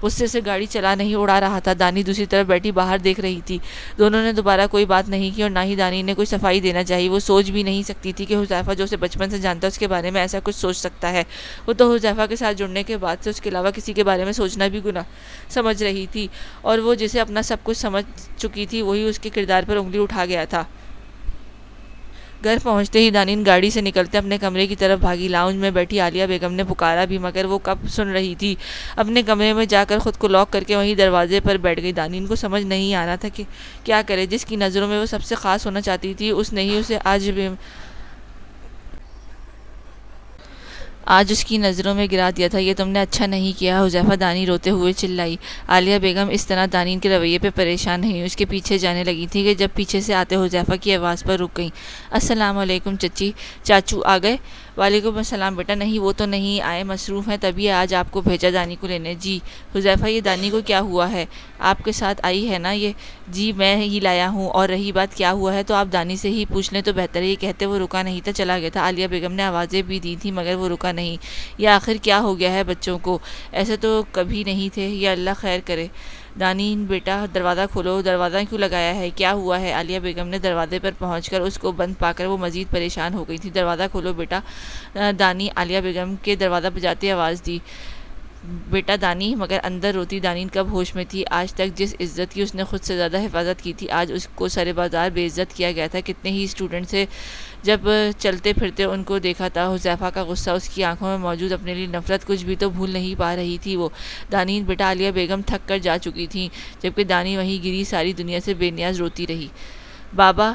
S1: غصے سے گاڑی چلا نہیں اڑا رہا تھا۔ دانی دوسری طرف بیٹھی باہر دیکھ رہی تھی۔ دونوں نے دوبارہ کوئی بات نہیں کی، اور نہ ہی دانی نے کوئی صفائی دینا چاہی۔ وہ سوچ بھی نہیں سکتی تھی کہ حذیفہ جو اسے بچپن سے جانتا ہے اس کے بارے میں ایسا کچھ سوچ سکتا ہے۔ وہ تو حذیفہ کے ساتھ جڑنے کے بعد سے اس کے علاوہ کسی کے بارے میں سوچنا بھی گناہ سمجھ رہی تھی، اور وہ جسے اپنا سب کچھ سمجھ چکی تھی وہی اس کے کردار پر انگلی اٹھا گیا تھا۔ گھر پہنچتے ہی دانین گاڑی سے نکلتے اپنے کمرے کی طرف بھاگی۔ لاؤنج میں بیٹھی عالیہ بیگم نے پکارا بھی مگر وہ کب سن رہی تھی۔ اپنے کمرے میں جا کر خود کو لاک کر کے وہیں دروازے پر بیٹھ گئی۔ دانین کو سمجھ نہیں آ رہا تھا کہ کیا کرے۔ جس کی نظروں میں وہ سب سے خاص ہونا چاہتی تھی اس نے ہی اسے آج اس کی نظروں میں گرا دیا تھا۔ یہ تم نے اچھا نہیں کیا حذیفہ، دانی روتے ہوئے چلائی۔ عالیہ بیگم اس طرح دانین کے رویے پہ پریشان نہیں، اس کے پیچھے جانے لگی تھی کہ جب پیچھے سے آتے حذیفہ کی آواز پر رک گئیں۔ السلام علیکم چچی، چاچو آ گئے؟ وعلیکم السلام بیٹا، نہیں وہ تو نہیں آئے، مصروف ہیں تبھی آج آپ کو بھیجا دانی کو لینے۔ جی حذیفہ، یہ دانی کو کیا ہوا ہے؟ آپ کے ساتھ آئی ہے نا یہ؟ جی میں ہی لایا ہوں، اور رہی بات کیا ہوا ہے تو آپ دانی سے ہی پوچھ لیں تو بہتر ہے۔ یہ کہتے وہ رکا نہیں تھا، چلا گیا تھا۔ عالیہ بیگم نے آوازیں بھی دی تھی مگر وہ رکا نہیں۔ یہ آخر کیا ہو گیا ہے بچوں کو؟ ایسے تو کبھی نہیں تھے، یا اللہ خیر کرے۔ دانین بیٹا دروازہ کھولو، دروازہ کیوں لگایا ہے؟ کیا ہوا ہے؟ عالیہ بیگم نے دروازے پر پہنچ کر اس کو بند پا کر وہ مزید پریشان ہو گئی تھی۔ دروازہ کھولو بیٹا، دانی عالیہ بیگم کے دروازہ بجاتے آواز دی۔ بیٹا دانی، مگر اندر روتی دانین کب ہوش میں تھی؟ آج تک جس عزت کی اس نے خود سے زیادہ حفاظت کی تھی، آج اس کو سارے بازار بے عزت کیا گیا تھا۔ کتنے ہی اسٹوڈنٹ سے جب چلتے پھرتے ان کو دیکھا تھا۔ حذیفہ کا غصہ، اس کی آنکھوں میں موجود اپنے لیے نفرت، کچھ بھی تو بھول نہیں پا رہی تھی وہ۔ دانین بیٹا، عالیہ بیگم تھک کر جا چکی تھیں جبکہ دانی وہیں گری ساری دنیا سے بے نیاز روتی رہی۔ بابا،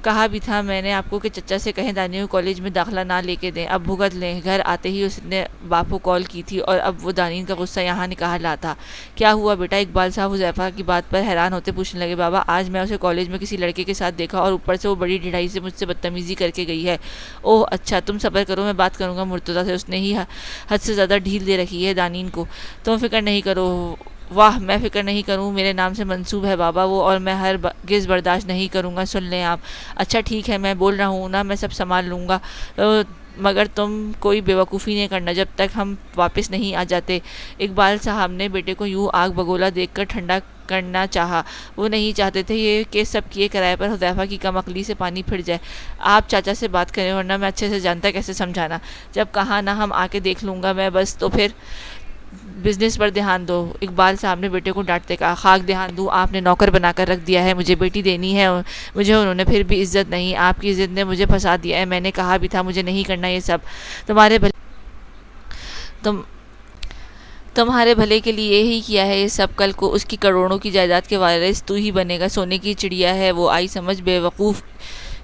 S1: کہا بھی تھا میں نے آپ کو کہ چچا سے کہیں دانی کو کالج میں داخلہ نہ لے کے دیں، اب بھگت لیں۔ گھر آتے ہی اس نے باپ کو کال کی تھی اور اب وہ دانین کا غصہ یہاں نکال لا تھا۔ کیا ہوا بیٹا؟ اقبال صاحب حذیفہ کی بات پر حیران ہوتے پوچھنے لگے۔ بابا، آج میں اسے کالج میں کسی لڑکے کے ساتھ دیکھا اور اوپر سے وہ بڑی ڈھڑائی سے مجھ سے بدتمیزی کر کے گئی ہے۔ اوہ اچھا، تم صبر کرو، میں بات کروں گا مرتضیٰ سے، اس نے ہی حد سے زیادہ ڈھیل دے رکھی ہے دانین کو۔ تم فکر نہیں کرو۔ واہ، میں فکر نہیں کروں؟ میرے نام سے منسوب ہے بابا وہ، اور میں ہرگز برداشت نہیں کروں گا۔ سن لیں آپ۔ اچھا ٹھیک ہے، میں بول رہا ہوں نا، میں سب سنبھال لوں گا، مگر تم کوئی بے وقوفی نہیں کرنا جب تک ہم واپس نہیں آ جاتے۔ اقبال صاحب نے بیٹے کو یوں آگ بگولا دیکھ کر ٹھنڈا کرنا چاہا۔ وہ نہیں چاہتے تھے یہ کہ سب کیے کرائے پر حذیفہ کی کم عقلی سے پانی پھر جائے۔ آپ چاچا سے بات کریں، ورنہ میں اچھے سے جانتا کیسے سمجھانا۔ جب کہا نا ہم آ کے دیکھ لوں گا میں بس، تو پھر بزنس پر دھیان دو۔ اقبال صاحب نے بیٹے کو ڈانٹتے کہا۔ خاک دھیان دوں، آپ نے نوکر بنا کر رکھ دیا ہے، مجھے بیٹی دینی ہے مجھے، انہوں نے پھر بھی عزت نہیں، آپ کی عزت نے مجھے پھنسا دیا ہے۔ میں نے کہا بھی تھا مجھے نہیں کرنا یہ سب، تمہارے بھلے کے لیے ہی کیا ہے یہ سب۔ کل کو اس کی کروڑوں کی جائیداد کے وارث تو ہی بنے گا۔ سونے کی چڑیا ہے وہ، آئی سمجھ بے وقوف۔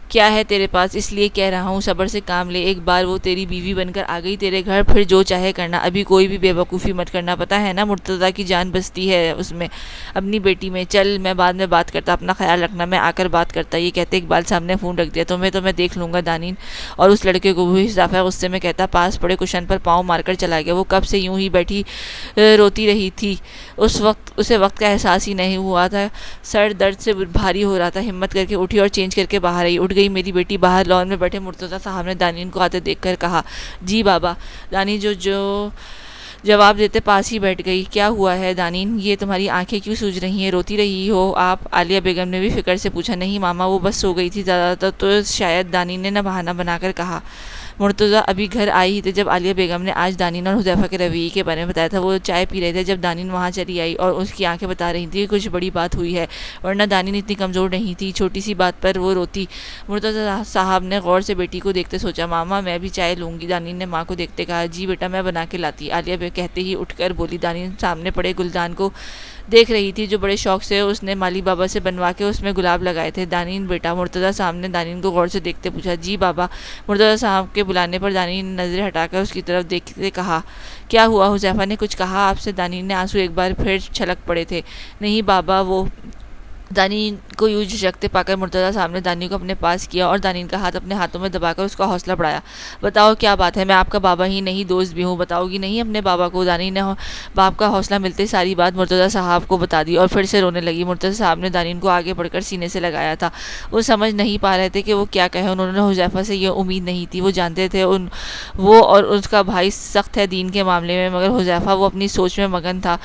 S1: کیا ہے تیرے پاس؟ اس لیے کہہ رہا ہوں صبر سے کام لے۔ ایک بار وہ تیری بیوی بن کر آ گئی تیرے گھر، پھر جو چاہے کرنا، ابھی کوئی بھی بے وقوفی مت کرنا، پتہ ہے نا مرتضیٰ کی جان بستی ہے اس میں، اپنی بیٹی میں۔ چل میں بعد میں بات کرتا، اپنا خیال رکھنا، میں آ کر بات کرتا۔ یہ کہتے اقبال صاحب نے فون رکھ دیا۔ تمہیں تو میں دیکھ لوں گا دانین، اور اس لڑکے کو بھی اضافہ غصے میں کہتا پاس پڑے کشن پر پاؤں مار کر چلا گیا۔ وہ کب سے یوں ہی بیٹھی روتی رہی تھی، اسے وقت کا احساس ہی نہیں ہوا تھا۔ سر درد سے بھاری ہو رہا تھا، ہمت کر کے اٹھی اور چینج کر کے باہر آئی۔ اٹھ گئی میری بیٹی باہر؟ لان میں بیٹھے مرتضیٰ صاحب نے دانین کو آتے دیکھ کر کہا۔ جی بابا۔ دانی جو جواب دیتے پاس ہی بیٹھ گئی۔ کیا ہوا ہے دانین؟ یہ تمہاری آنکھیں کیوں سوج رہی ہیں؟ روتی رہی ہو آپ؟ عالیہ بیگم نے بھی فکر سے پوچھا۔ نہیں ماما، وہ بس سو گئی تھی، زیادہ تر تو شاید، دانین نے نہ بہانہ بنا کر کہا۔ مرتضیٰ ابھی گھر آئی ہی تھے جب عالیہ بیگم نے آج دانین اور حذیفہ کے رویے کے بارے میں بتایا تھا۔ وہ چائے پی رہے تھے جب دانین وہاں چلی آئی اور اس کی آنکھیں بتا رہی تھیں کہ کچھ بڑی بات ہوئی ہے، ورنہ دانین اتنی کمزور نہیں تھی، چھوٹی سی بات پر وہ روتی۔ مرتضیٰ صاحب نے غور سے بیٹی کو دیکھتے سوچا۔ ماما میں بھی چائے لوں گی؟ دانین نے ماں کو دیکھتے کہا۔ جی بیٹا میں بنا کے لاتی، عالیہ بیگم کہتے ہی اٹھ کر بولی۔ دانین سامنے پڑے گلدان کو دیکھ رہی تھی جو بڑے شوق سے اس نے مالی بابا سے بنوا کے اس میں گلاب لگائے تھے۔ دانین بیٹا، مرتضیٰ صاحب نے دانین کو غور سے دیکھتے پوچھا۔ جی بابا۔ مرتضیٰ صاحب کے بلانے پر دانین نے نظریں ہٹا کر اس کی طرف دیکھتے کہا۔ کیا ہوا؟ حذیفہ نے کچھ کہا آپ سے؟ دانین نے آنسو ایک بار پھر چھلک پڑے تھے۔ نہیں بابا وہ۔ دانین کو یوں جھجکتے پا کر مرتضیٰ صاحب نے دانین کو اپنے پاس کیا اور دانین کا ہاتھ اپنے ہاتھوں میں دبا کر اس کا حوصلہ بڑھایا۔ بتاؤ کیا بات ہے؟ میں آپ کا بابا ہی نہیں دوست بھی ہوں، بتاؤ گی نہیں اپنے بابا کو؟ دانین نے باپ کا حوصلہ ملتے ساری بات مرتضیٰ صاحب کو بتا دی اور پھر سے رونے لگی۔ مرتضیٰ صاحب نے دانین کو آگے بڑھ کر سینے سے لگایا تھا۔ وہ سمجھ نہیں پا رہے تھے کہ وہ کیا کہیں۔ انہوں نے حذیفہ سے یہ امید نہیں تھی، وہ جانتے تھے وہ اور اس کا بھائی سخت ہے دین کے معاملے میں، مگر حذیفہ وہ اپنی سوچ میں مگن تھا۔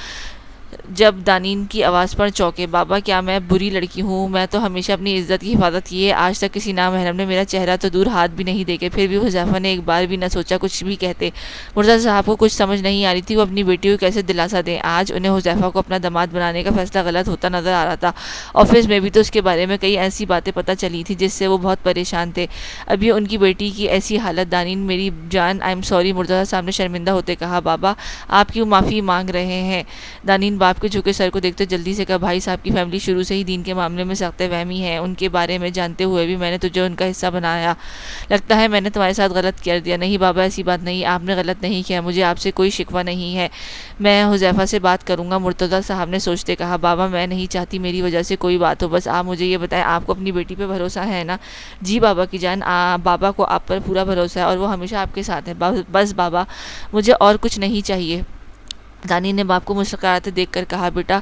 S1: جب دانین کی آواز پر چونکے۔ بابا کیا میں بری لڑکی ہوں؟ میں تو ہمیشہ اپنی عزت کی حفاظت کی ہے، آج تک کسی نامحرم نے میرا چہرہ تو دور ہاتھ بھی نہیں دیکھے۔ پھر بھی حذیفہ نے ایک بار بھی نہ سوچا کچھ بھی کہتے۔ مرتضیٰ صاحب کو کچھ سمجھ نہیں آ رہی تھی وہ اپنی بیٹی کو کیسے دلاسا دیں۔ آج انہیں حذیفہ کو اپنا داماد بنانے کا فیصلہ غلط ہوتا نظر آ رہا تھا۔ آفس میں بھی تو اس کے بارے میں کئی ایسی باتیں پتہ چلی تھی جس سے وہ بہت پریشان تھے۔ اب یہ ان کی بیٹی کی ایسی حالت۔ دانین میری جان، آئی ایم سوری، مرتضیٰ صاحب نے شرمندہ ہوتے کہا۔ بابا آپ کیوں معافی مانگ رہے ہیں؟ دانین باپ کے جھکے سر کو دیکھتے جلدی سے کہا، بھائی صاحب کی فیملی شروع سے ہی دین کے معاملے میں سخت وہمی ہے، ان کے بارے میں جانتے ہوئے بھی میں نے تجھے ان کا حصہ بنایا، لگتا ہے میں نے تمہارے ساتھ غلط کر دیا۔ نہیں بابا ایسی بات نہیں، آپ نے غلط نہیں کیا، مجھے آپ سے کوئی شکوہ نہیں ہے، میں حذیفہ سے بات کروں گا۔ مرتضیٰ صاحب نے سوچتے کہا، بابا میں نہیں چاہتی میری وجہ سے کوئی بات ہو، بس آپ مجھے یہ بتائیں آپ کو اپنی بیٹی پہ بھروسہ ہے نا؟ جی بابا کی جان، بابا کو آپ پر پورا بھروسہ ہے اور وہ ہمیشہ آپ کے ساتھ ہے، بس بابا مجھے اور کچھ نہیں چاہیے۔ دانین نے باپ کو مسکراتے دیکھ کر کہا، بیٹا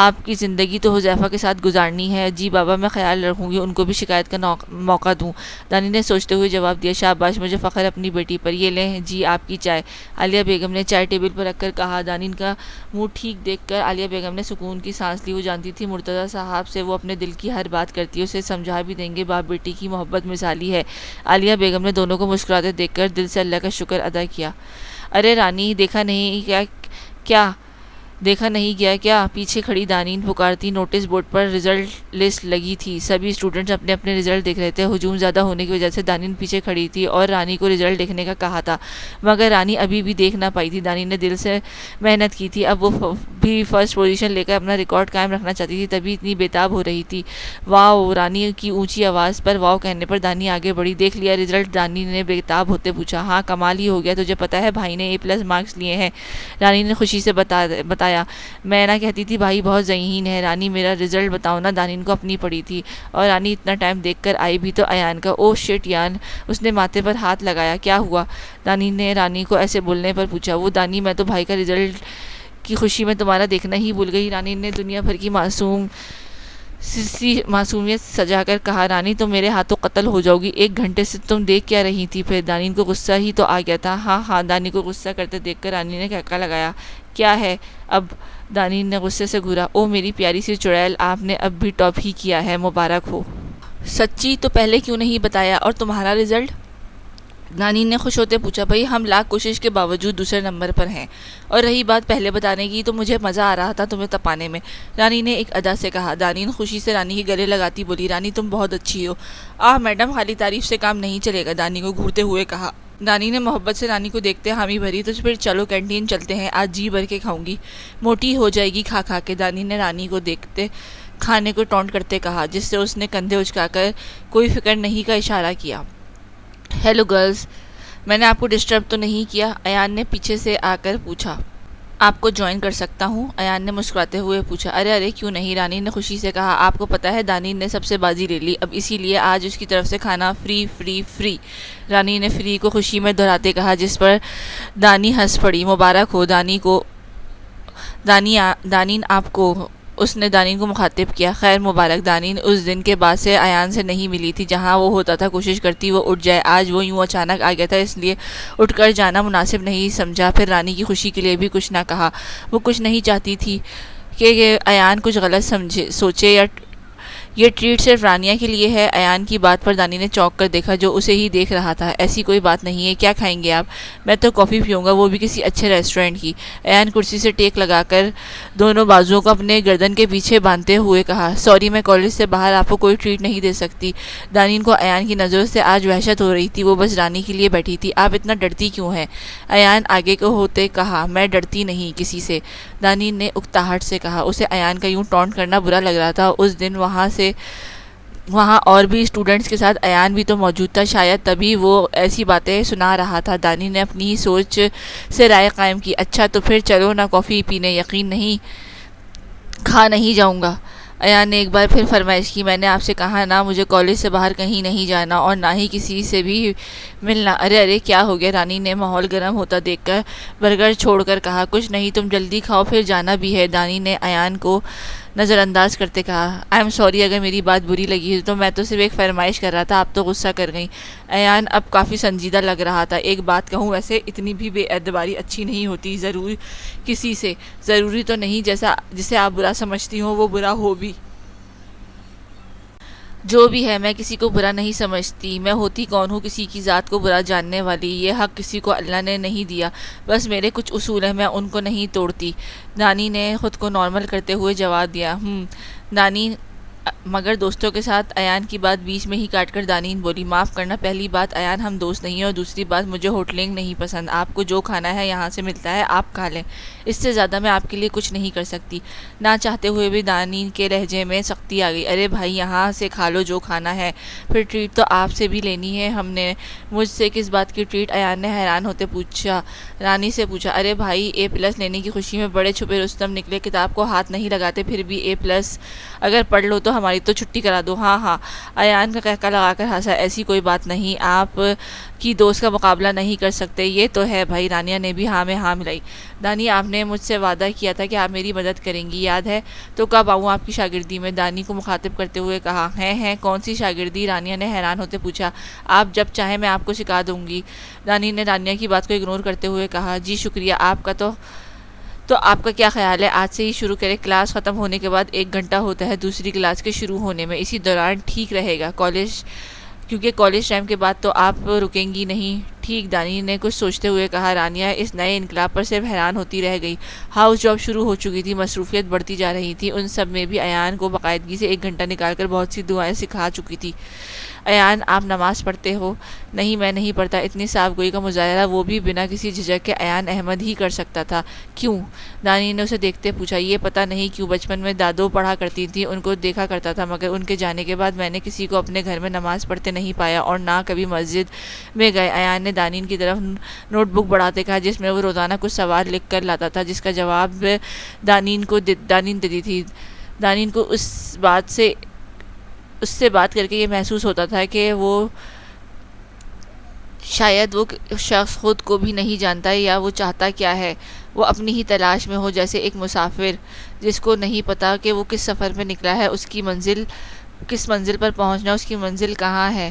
S1: آپ کی زندگی تو حذیفہ کے ساتھ گزارنی ہے۔ جی بابا میں خیال رکھوں گی، ان کو بھی شکایت کا موقع دوں۔ دانین نے سوچتے ہوئے جواب دیا، شاباش، مجھے فخر اپنی بیٹی پر۔ یہ لیں جی آپ کی چائے۔ عالیہ بیگم نے چائے ٹیبل پر رکھ کر کہا۔ دانین کا منہ ٹھیک دیکھ کر عالیہ بیگم نے سکون کی سانس لی۔ وہ جانتی تھی مرتضیٰ صاحب سے وہ اپنے دل کی ہر بات کرتی ہے، اسے سمجھا بھی دیں گے۔ باپ بیٹی کی محبت مثالی ہے۔ عالیہ بیگم نے دونوں کو مسکراتے دیکھ کر دل سے اللہ کا شکر ادا کیا۔ ارے رانی دیکھا نہیں گیا کیا؟ پیچھے کھڑی دانین پکارتی۔ نوٹس بورڈ پر رزلٹ لسٹ لگی تھی، سبھی اسٹوڈنٹس اپنے اپنے رزلٹ دیکھ رہے تھے۔ ہجوم زیادہ ہونے کی وجہ سے دانین پیچھے کھڑی تھی اور رانی کو رزلٹ دیکھنے کا کہا تھا، مگر رانی ابھی بھی دیکھ نہ پائی تھی۔ دانین نے دل سے محنت کی تھی، اب وہ بھی فرسٹ پوزیشن لے کر اپنا ریکارڈ قائم رکھنا چاہتی تھی، تبھی اتنی بےتاب ہو رہی تھی۔ واؤ! رانی کی اونچی آواز پر واؤ کہنے پر دانی آگے بڑھی۔ دیکھ لیا رزلٹ؟ دانی نے بےتاب ہوتے پوچھا۔ ہاں کمال ہی ہو گیا، تجھے پتا ہے بھائی نے A+ مارکس لیے ہیں؟ رانی نے خوشی سے بتایا۔ میں کہتی تھی بھائی بہت ذہین ہے۔ رانی میرا رزلٹ بتاؤ نا؟ دانین کو اپنی پڑی تھی، اور رانی اتنا ٹائم دیکھ کر آئی بھی تو ایان کا۔ اوہ شٹ یان! اس نے ماتھے پر ہاتھ لگایا۔ کیا ہوا؟ دانین نے رانی کو ایسے بولنے پر پوچھا۔ وہ دانی میں تو بھائی کا رزلٹ کی خوشی میں تمہارا دیکھنا ہی بھول گئی۔ رانی نے دنیا بھر کی معصومیت سجا کر کہا، رانی تم میرے ہاتھوں قتل ہو جاؤ گی، 1 گھنٹے سے تم دیکھ کیا رہی تھی؟ پھر دانین کو غصہ ہی تو آ گیا تھا۔ ہاں دانی کو غصہ کرتے دیکھ کر رانی نے کہکا لگایا۔ کیا ہے اب؟ دانین نے غصے سے گھورا۔ او میری پیاری سی چڑیل، آپ نے اب بھی ٹاپ ہی کیا ہے، مبارک ہو۔ سچی؟ تو پہلے کیوں نہیں بتایا؟ اور تمہارا رزلٹ؟ دانین نے خوش ہوتے پوچھا۔ بھئی ہم لاکھ کوشش کے باوجود دوسرے نمبر پر ہیں، اور رہی بات پہلے بتانے کی تو مجھے مزہ آ رہا تھا تمہیں تپانے میں، رانی نے ایک ادا سے کہا۔ دانین خوشی سے رانی کے گلے لگاتی بولی، رانی تم بہت اچھی ہو۔ میڈم خالی تعریف سے کام نہیں چلے گا، دانی کو گھورتے ہوئے کہا۔ دانی نے محبت سے رانی کو دیکھتے حامی بھری۔ تو پھر چلو کینٹین چلتے ہیں، آج جی بھر کے کھاؤں گی، موٹی ہو جائے گی کھا کھا کے، دانی نے رانی کو دیکھتے کھانے کو ٹونٹ کرتے کہا، جس سے اس نے کندھے اچکا کر کوئی فکر نہیں کا اشارہ کیا۔ ہیلو گرلز، میں نے آپ کو ڈسٹرب تو نہیں کیا؟ ایان نے پیچھے سے آ کر پوچھا۔ آپ کو جوائن کر سکتا ہوں؟ ایان نے مسکراتے ہوئے پوچھا۔ ارے کیوں نہیں، رانی نے خوشی سے کہا۔ آپ کو پتا ہے دانین نے سب سے بازی لے لی، اب اسی لیے آج اس کی طرف سے کھانا فری فری فری، رانی نے فری کو خوشی میں دہراتے کہا، جس پر دانی ہنس پڑی۔ مبارک ہو دانین آپ کو، اس نے دانین کو مخاطب کیا۔ خیر مبارک۔ دانین اس دن کے بعد سے ایان سے نہیں ملی تھی، جہاں وہ ہوتا تھا کوشش کرتی وہ اٹھ جائے، آج وہ یوں اچانک آ گیا تھا، اس لیے اٹھ کر جانا مناسب نہیں سمجھا۔ پھر رانی کی خوشی کے لیے بھی کچھ نہ کہا، وہ کچھ نہیں چاہتی تھی کہ ایان کچھ غلط سوچے، یا یہ ٹریٹ صرف رانیہ کے لیے ہے۔ ایان کی بات پر دانی نے چونک کر دیکھا، جو اسے ہی دیکھ رہا تھا۔ ایسی کوئی بات نہیں ہے، کیا کھائیں گے آپ؟ میں تو کافی پیوں گا، وہ بھی کسی اچھے ریسٹورنٹ کی۔ ایان کرسی سے ٹیک لگا کر دونوں بازوؤں کو اپنے گردن کے پیچھے باندھتے ہوئے کہا، سوری میں کالج سے باہر آپ کو کوئی ٹریٹ نہیں دے سکتی۔ دانین کو ایان کی نظروں سے آج وحشت ہو رہی تھی، وہ بس رانی کے لیے بیٹھی تھی۔ آپ اتنا ڈرتی کیوں ہیں؟ ایان آگے کو ہوتے کہا، میں ڈرتی نہیں کسی سے، دانین نے اکتاہٹ سے کہا۔ اسے ایان کا یوں ٹونٹ کرنا برا لگ رہا تھا۔ اس دن وہاں اور بھی اسٹوڈنٹس کے ساتھ ایان بھی تو موجود تھا، شاید تبھی وہ ایسی باتیں سنا رہا تھا۔ دانی نے اپنی ہی سوچ سے رائے قائم کی۔ اچھا تو پھر چلو نا کافی پینے، یقین نہیں کھا نہیں جاؤں گا۔ ایان نے ایک بار پھر فرمائش کی۔ میں نے آپ سے کہا نا مجھے کالج سے باہر کہیں نہیں جانا، اور نہ ہی کسی سے بھی ملنا۔ ارے کیا ہو گیا؟ رانی نے ماحول گرم ہوتا دیکھ کر برگر چھوڑ کر کہا۔ کچھ نہیں، تم جلدی کھاؤ، پھر جانا بھی ہے۔ دانی نے ایان کو نظر انداز کرتے کہا، آئی ایم سوری اگر میری بات بری لگی ہے تو میں تو صرف ایک فرمائش کر رہا تھا، آپ تو غصہ کر گئیں۔ ایان اب کافی سنجیدہ لگ رہا تھا۔ ایک بات کہوں، ویسے اتنی بھی بے اعتباری اچھی نہیں ہوتی، ضرور کسی سے، ضروری تو نہیں جیسا جسے آپ برا سمجھتی ہوں وہ برا ہو بھی۔ جو بھی ہے، میں کسی کو برا نہیں سمجھتی، میں ہوتی کون ہوں کسی کی ذات کو برا جاننے والی، یہ حق کسی کو اللہ نے نہیں دیا، بس میرے کچھ اصول ہیں، میں ان کو نہیں توڑتی۔ دانی نے خود کو نارمل کرتے ہوئے جواب دیا۔ دانی مگر دوستوں کے ساتھ ایان کی بات بیچ میں ہی کاٹ کر دانین بولی، معاف کرنا، پہلی بات ایان ہم دوست نہیں ہیں، اور دوسری بات مجھے ہوٹلنگ نہیں پسند، آپ کو جو کھانا ہے یہاں سے ملتا ہے آپ کھا لیں، اس سے زیادہ میں آپ کے لیے کچھ نہیں کر سکتی۔ نہ چاہتے ہوئے بھی دانین کے لہجے میں سختی آ گئی۔ ارے بھائی یہاں سے کھا لو جو کھانا ہے، پھر ٹریٹ تو آپ سے بھی لینی ہے ہم نے۔ مجھ سے کس بات کی ٹریٹ؟ ایان نے حیران ہوتے رانی سے پوچھا۔ ارے بھائی A+ لینے کی خوشی میں بڑے چھپے رستم نکلے، کتاب کو ہاتھ نہیں لگاتے، پھر بھی A+ اگر پڑھ لو تو ہماری تو چھٹی کرا دو۔ ہاں ہاں، ایان کا قہقہ لگا کر ہنسا۔ ایسی کوئی بات نہیں، آپ کی دوست کا مقابلہ نہیں کر سکتے، یہ تو ہے بھائی۔ رانیہ نے بھی ہاں میں ہاں ملائی۔ دانی آپ نے مجھ سے وعدہ کیا تھا کہ آپ میری مدد کریں گی، یاد ہے؟ تو کب آؤں آپ کی شاگردی میں؟ دانی کو مخاطب کرتے ہوئے کہا۔ ہیں کون سی شاگردی؟ رانیہ نے حیران ہوتے پوچھا۔ آپ جب چاہیں میں آپ کو سکھا دوں گی، دانی نے رانیہ کی بات کو اگنور کرتے ہوئے کہا۔ جی شکریہ آپ کا۔ تو آپ کا کیا خیال ہے آج سے ہی شروع کریں؟ کلاس ختم ہونے کے بعد 1 گھنٹہ ہوتا ہے دوسری کلاس کے شروع ہونے میں، اسی دوران ٹھیک رہے گا، کیونکہ کالج ٹائم کے بعد تو آپ رکیں گی نہیں۔ ٹھیک، دانی نے کچھ سوچتے ہوئے کہا۔ رانیہ اس نئے انقلاب پر صرف حیران ہوتی رہ گئی۔ ہاؤس جاب شروع ہو چکی تھی، مصروفیت بڑھتی جا رہی تھی، ان سب میں بھی ایان کو باقاعدگی سے 1 گھنٹہ نکال کر بہت سی دعائیں سکھا چکی تھی۔ ایان آپ نماز پڑھتے ہو؟ نہیں میں نہیں پڑھتا۔ اتنی صاف گوئی کا مظاہرہ وہ بھی بنا کسی جھجک کے ایان احمد ہی کر سکتا تھا۔ کیوں؟ دانی نے اسے دیکھتے پوچھا۔ یہ پتہ نہیں کیوں، بچپن میں دادو پڑھا کرتی تھی، ان کو دیکھا کرتا تھا، مگر ان کے جانے کے بعد میں نے کسی کو اپنے گھر میں نماز پڑھتے نہیں پایا، اور نہ کبھی مسجد میں گئے۔ ایان نے دانین کی طرف نوٹ بک بڑھاتے کہا جس میں وہ روزانہ کچھ سوال لکھ کر لاتا تھا، جس کا جواب دانین دیتی تھی۔ دانین کو اس سے بات کر کے یہ محسوس ہوتا تھا کہ شاید وہ شخص خود کو بھی نہیں جانتا یا وہ چاہتا کیا ہے، وہ اپنی ہی تلاش میں ہو، جیسے ایک مسافر جس کو نہیں پتا کہ وہ کس سفر پہ نکلا ہے، کس منزل پر پہنچنا، اس کی منزل کہاں ہے،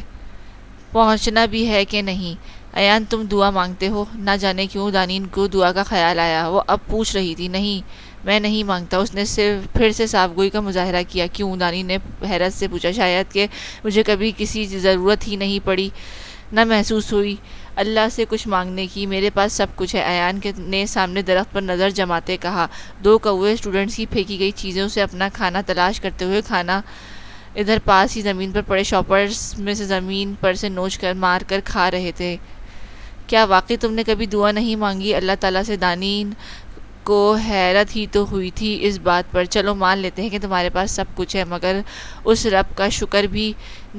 S1: پہنچنا بھی ہے کہ نہیں۔ ایان تم دعا مانگتے ہو؟ نہ جانے کیوں دانین کو دعا کا خیال آیا، وہ اب پوچھ رہی تھی۔ نہیں میں نہیں مانگتا، اس نے پھر سے صاف گوئی کا مظاہرہ کیا۔ کیوں؟ دانین نے حیرت سے پوچھا۔ شاید کہ مجھے کبھی کسی ضرورت ہی نہیں پڑی، نہ محسوس ہوئی اللہ سے کچھ مانگنے کی، میرے پاس سب کچھ ہے۔ ایان نے سامنے درخت پر نظر جماتے کہا۔ 2 کوے اسٹوڈنٹس کی پھینکی گئی چیزوں سے اپنا کھانا تلاش کرتے ہوئے، کھانا ادھر پاس ہی زمین پر پڑے شاپرز میں سے زمین پر سے نوچ کر مار کر کھا رہے تھے۔ کیا واقعی تم نے کبھی دعا نہیں مانگی اللہ تعالیٰ سے؟ دانین کو حیرت ہی تو ہوئی تھی اس بات پر۔ چلو مان لیتے ہیں کہ تمہارے پاس سب کچھ ہے، مگر اس رب کا شکر بھی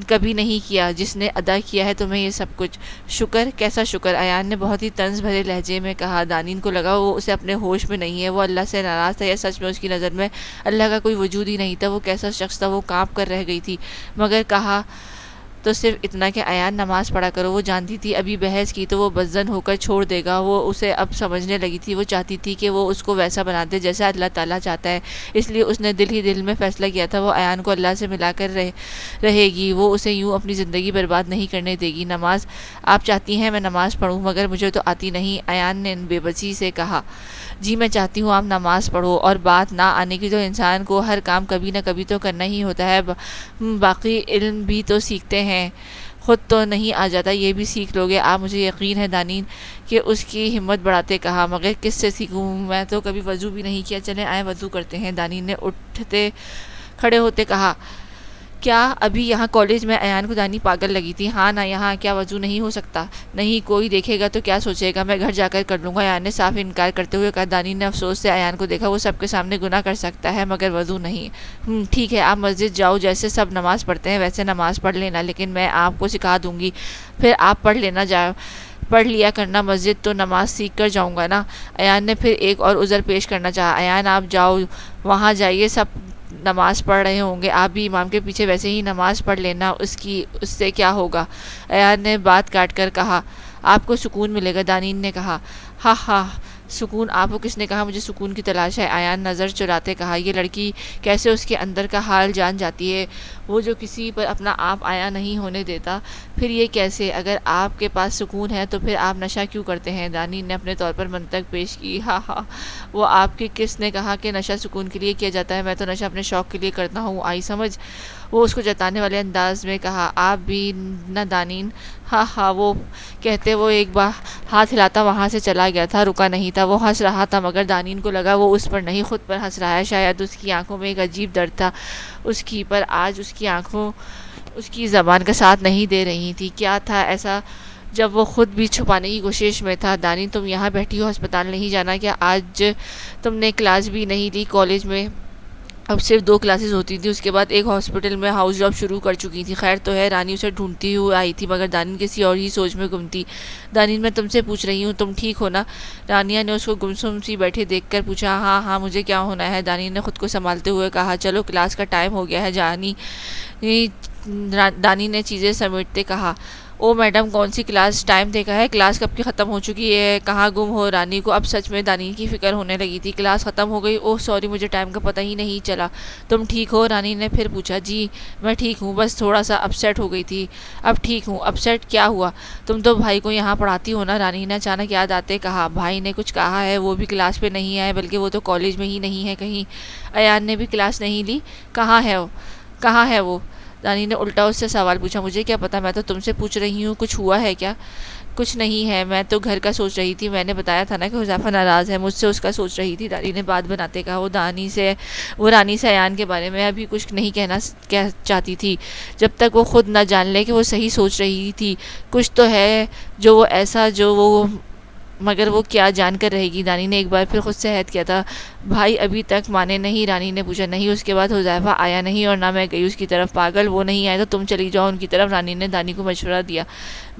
S1: کبھی نہیں کیا جس نے عطا کیا ہے تمہیں یہ سب کچھ۔ شکر؟ کیسا شکر؟ ایان نے بہت ہی طنز بھرے لہجے میں کہا۔ دانین کو لگا وہ اسے اپنے ہوش میں نہیں ہے، وہ اللہ سے ناراض تھا، یا سچ میں اس کی نظر میں اللہ کا کوئی وجود ہی نہیں تھا۔ وہ کیسا شخص تھا؟ وہ کانپ کر رہ گئی تھی، مگر کہا تو صرف اتنا کہ ایان نماز پڑھا کرو۔ وہ جانتی تھی ابھی بحث کی تو وہ بدظن ہو کر چھوڑ دے گا، وہ اسے اب سمجھنے لگی تھی۔ وہ چاہتی تھی کہ وہ اس کو ویسا بنا دے جیسا اللہ تعالیٰ چاہتا ہے، اس لیے اس نے دل ہی دل میں فیصلہ کیا تھا وہ ایان کو اللہ سے ملا کر رہے گی، وہ اسے یوں اپنی زندگی برباد نہیں کرنے دے گی۔ نماز آپ چاہتی ہیں میں نماز پڑھوں؟ مگر مجھے تو آتی نہیں، ایان نے بے بسی سے کہا۔ جی میں چاہتی ہوں آپ نماز پڑھو، اور بات نہ آنے کی تو انسان کو ہر کام کبھی نہ کبھی تو کرنا ہی ہوتا ہے، باقی علم بھی تو سیکھتے ہیں، خود تو نہیں آ جاتا، یہ بھی سیکھ لوگے آپ، مجھے یقین ہے۔ دانین کہ اس کی ہمت بڑھاتے کہا۔ مگر کس سے سیکھوں؟ میں تو کبھی وضو بھی نہیں کیا، چلیں آئیں وضو کرتے ہیں۔ دانین نے کھڑے ہوتے کہا۔ کیا ابھی یہاں کالج میں؟ ایان کو دانی پاگل لگی تھی۔ ہاں نا، یہاں کیا وضو نہیں ہو سکتا؟ نہیں، کوئی دیکھے گا تو کیا سوچے گا، میں گھر جا کر لوں گا، ایان نے صاف انکار کرتے ہوئے کہا۔ دانی نے افسوس سے ایان کو دیکھا۔ وہ سب کے سامنے گناہ کر سکتا ہے مگر وضو نہیں۔ ٹھیک ہے، آپ مسجد جاؤ، جیسے سب نماز پڑھتے ہیں ویسے نماز پڑھ لینا، لیکن میں آپ کو سکھا دوں گی، پھر آپ پڑھ لیا کرنا مسجد، تو نماز سیکھ کر جاؤں گا نا۔ ایان نے پھر ایک اور عذر پیش کرنا چاہا۔ ایان آپ جاؤ، وہاں جائیے، سب نماز پڑھ رہے ہوں گے، آپ بھی امام کے پیچھے ویسے ہی نماز پڑھ لینا، اس سے کیا ہوگا؟ ایان نے بات کاٹ کر کہا۔ آپ کو سکون ملے گا، دانین نے کہا۔ ہاں ہاں سکون آپ کو کس نے کہا مجھے سکون کی تلاش ہے؟ ایان نظر چراتے کہا۔ یہ لڑکی کیسے اس کے اندر کا حال جان جاتی ہے، وہ جو کسی پر اپنا آپ آیا نہیں ہونے دیتا؟ پھر یہ کیسے؟ اگر آپ کے پاس سکون ہے تو پھر آپ نشہ کیوں کرتے ہیں؟ دانین نے اپنے طور پر منطق پیش کی۔ ہاں ہاں، وہ آپ کی کس نے کہا کہ نشہ سکون کے لیے کیا جاتا ہے؟ میں تو نشہ اپنے شوق کے لیے کرتا ہوں، آئی سمجھ؟ وہ اس کو جتانے والے انداز میں کہا۔ آپ بھی نہ دانین؟ ہاں ہاں، وہ کہتے وہ ایک بار ہاتھ ہلاتا وہاں سے چلا گیا تھا، رکا نہیں تھا۔ وہ ہنس رہا تھا مگر دانین کو لگا وہ اس پر نہیں خود پر ہنس رہا ہے۔ شاید اس کی آنکھوں میں ایک عجیب درد تھا اس کی، پر آج اس کی آنکھوں اس کی زبان کا ساتھ نہیں دے رہی تھی۔ کیا تھا ایسا جب وہ خود بھی چھپانے کی کوشش میں تھا؟ دانین تم یہاں بیٹھی ہو، ہسپتال نہیں جانا کیا؟ آج تم نے کلاس بھی نہیں لی؟ کالج میں اب صرف 2 کلاسز ہوتی تھی، اس کے بعد ایک ہاسپٹل میں ہاؤس جاب شروع کر چکی تھی۔ خیر تو ہے، رانی اسے ڈھونڈتی ہوئی آئی تھی مگر دانین کسی اور ہی سوچ میں گم تھی۔ دانین میں تم سے پوچھ رہی ہوں، تم ٹھیک ہو نا؟ رانیہ نے اس کو گمسم سی بیٹھے دیکھ کر پوچھا۔ ہاں ہاں، مجھے کیا ہونا ہے؟ دانین نے خود کو سنبھالتے ہوئے کہا۔ چلو کلاس کا ٹائم ہو گیا ہے جانی، دانی نے چیزیں سمیٹتے کہا۔ او میڈم، کون سی کلاس؟ ٹائم دیکھا ہے؟ کلاس کب کی ختم ہو چکی ہے؟ کہاں گم ہو؟ رانی کو اب سچ میں دانین کی فکر ہونے لگی تھی۔ کلاس ختم ہو گئی؟ اوہ سوری، مجھے ٹائم کا پتہ ہی نہیں چلا۔ تم ٹھیک ہو؟ رانی نے پھر پوچھا۔ جی میں ٹھیک ہوں، بس تھوڑا سا اپسیٹ ہو گئی تھی، اب ٹھیک ہوں۔ اپسیٹ کیا ہوا؟ تم تو بھائی کو یہاں پڑھاتی ہو نا؟ رانی نے اچانک یاد آتے کہا۔ بھائی نے کچھ کہا ہے؟ وہ بھی کلاس پہ نہیں آئے، بلکہ وہ تو کالج میں ہی نہیں ہے کہیں۔ ایان نے بھی کلاس نہیں لی؟ کہاں ہے وہ؟ رانی نے الٹا اس سے سوال پوچھا۔ مجھے کیا پتا، میں تو تم سے پوچھ رہی ہوں، کچھ ہوا ہے کیا؟ کچھ نہیں ہے، میں تو گھر کا سوچ رہی تھی، میں نے بتایا تھا نا کہ حذیفہ ناراض ہے مجھ سے، اس کا سوچ رہی تھی۔ رانی نے بات بناتے کہا۔ وہ رانی سے ایان کے بارے میں ابھی کچھ نہیں کہنا چاہتی تھی جب تک وہ خود نہ جان لے کہ وہ صحیح سوچ رہی تھی۔ کچھ تو ہے جو وہ ایسا جو وہ، مگر وہ کیا جان کر رہے گی؟ رانی نے ایک بار پھر خود سے عہد کیا تھا۔ بھائی ابھی تک مانے نہیں؟ رانی نے پوچھا۔ نہیں، اس کے بعد حذیفہ آیا نہیں اور نہ میں گئی اس کی طرف۔ پاگل، وہ نہیں آئے تو تم چلی جاؤ ان کی طرف، رانی نے دانی کو مشورہ دیا۔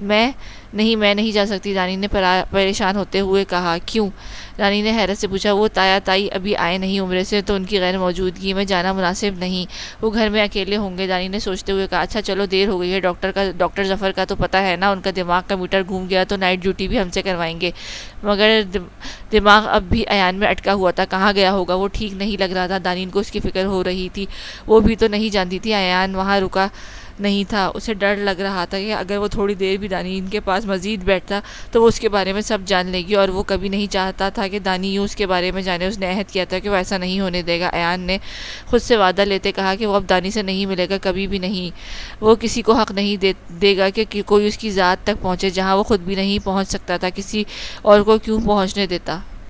S1: میں نہیں جا سکتی، رانی نے پریشان ہوتے ہوئے کہا۔ کیوں؟ رانی نے حیرت سے پوچھا۔ وہ تایا تائی ابھی آئے نہیں عمرے سے، تو ان کی غیر موجودگی میں جانا مناسب نہیں، وہ گھر میں اکیلے ہوں گے، رانی نے سوچتے ہوئے کہا۔ اچھا چلو، دیر ہو گئی ہے، ڈاکٹر ظفر کا تو پتہ ہے نا، ان کا دماغ کا میٹر گھوم گیا تو نائٹ ڈیوٹی بھی ہم سے کروائیں گے۔ مگر دماغ اب بھی ایان میں اٹکا ہوا تھا، کہاں گیا ہوگا؟ وہ ٹھیک نہیں لگ رہا تھا، دانین کو اس کی فکر ہو رہی تھی۔ وہ بھی تو نہیں جانتی تھی ایان وہاں رکا نہیں تھا، اسے ڈر لگ رہا تھا کہ اگر وہ تھوڑی دیر بھی دانین کے پاس مزید بیٹھتا تو وہ اس کے بارے میں سب جان لے گی، اور وہ کبھی نہیں چاہتا تھا کہ دانی یوں اس کے بارے میں جانے۔ اس نے عہد کیا تھا کہ وہ ایسا نہیں ہونے دے گا۔ ایان نے خود سے وعدہ لیتے کہا کہ وہ اب دانی سے نہیں ملے گا، کبھی بھی نہیں۔ وہ کسی کو حق نہیں دے گا کہ کوئی اس کی ذات تک پہنچے جہاں وہ خود بھی نہیں پہنچ سکتا تھا، کسی اور کو کیوں پہنچنے دیتا۔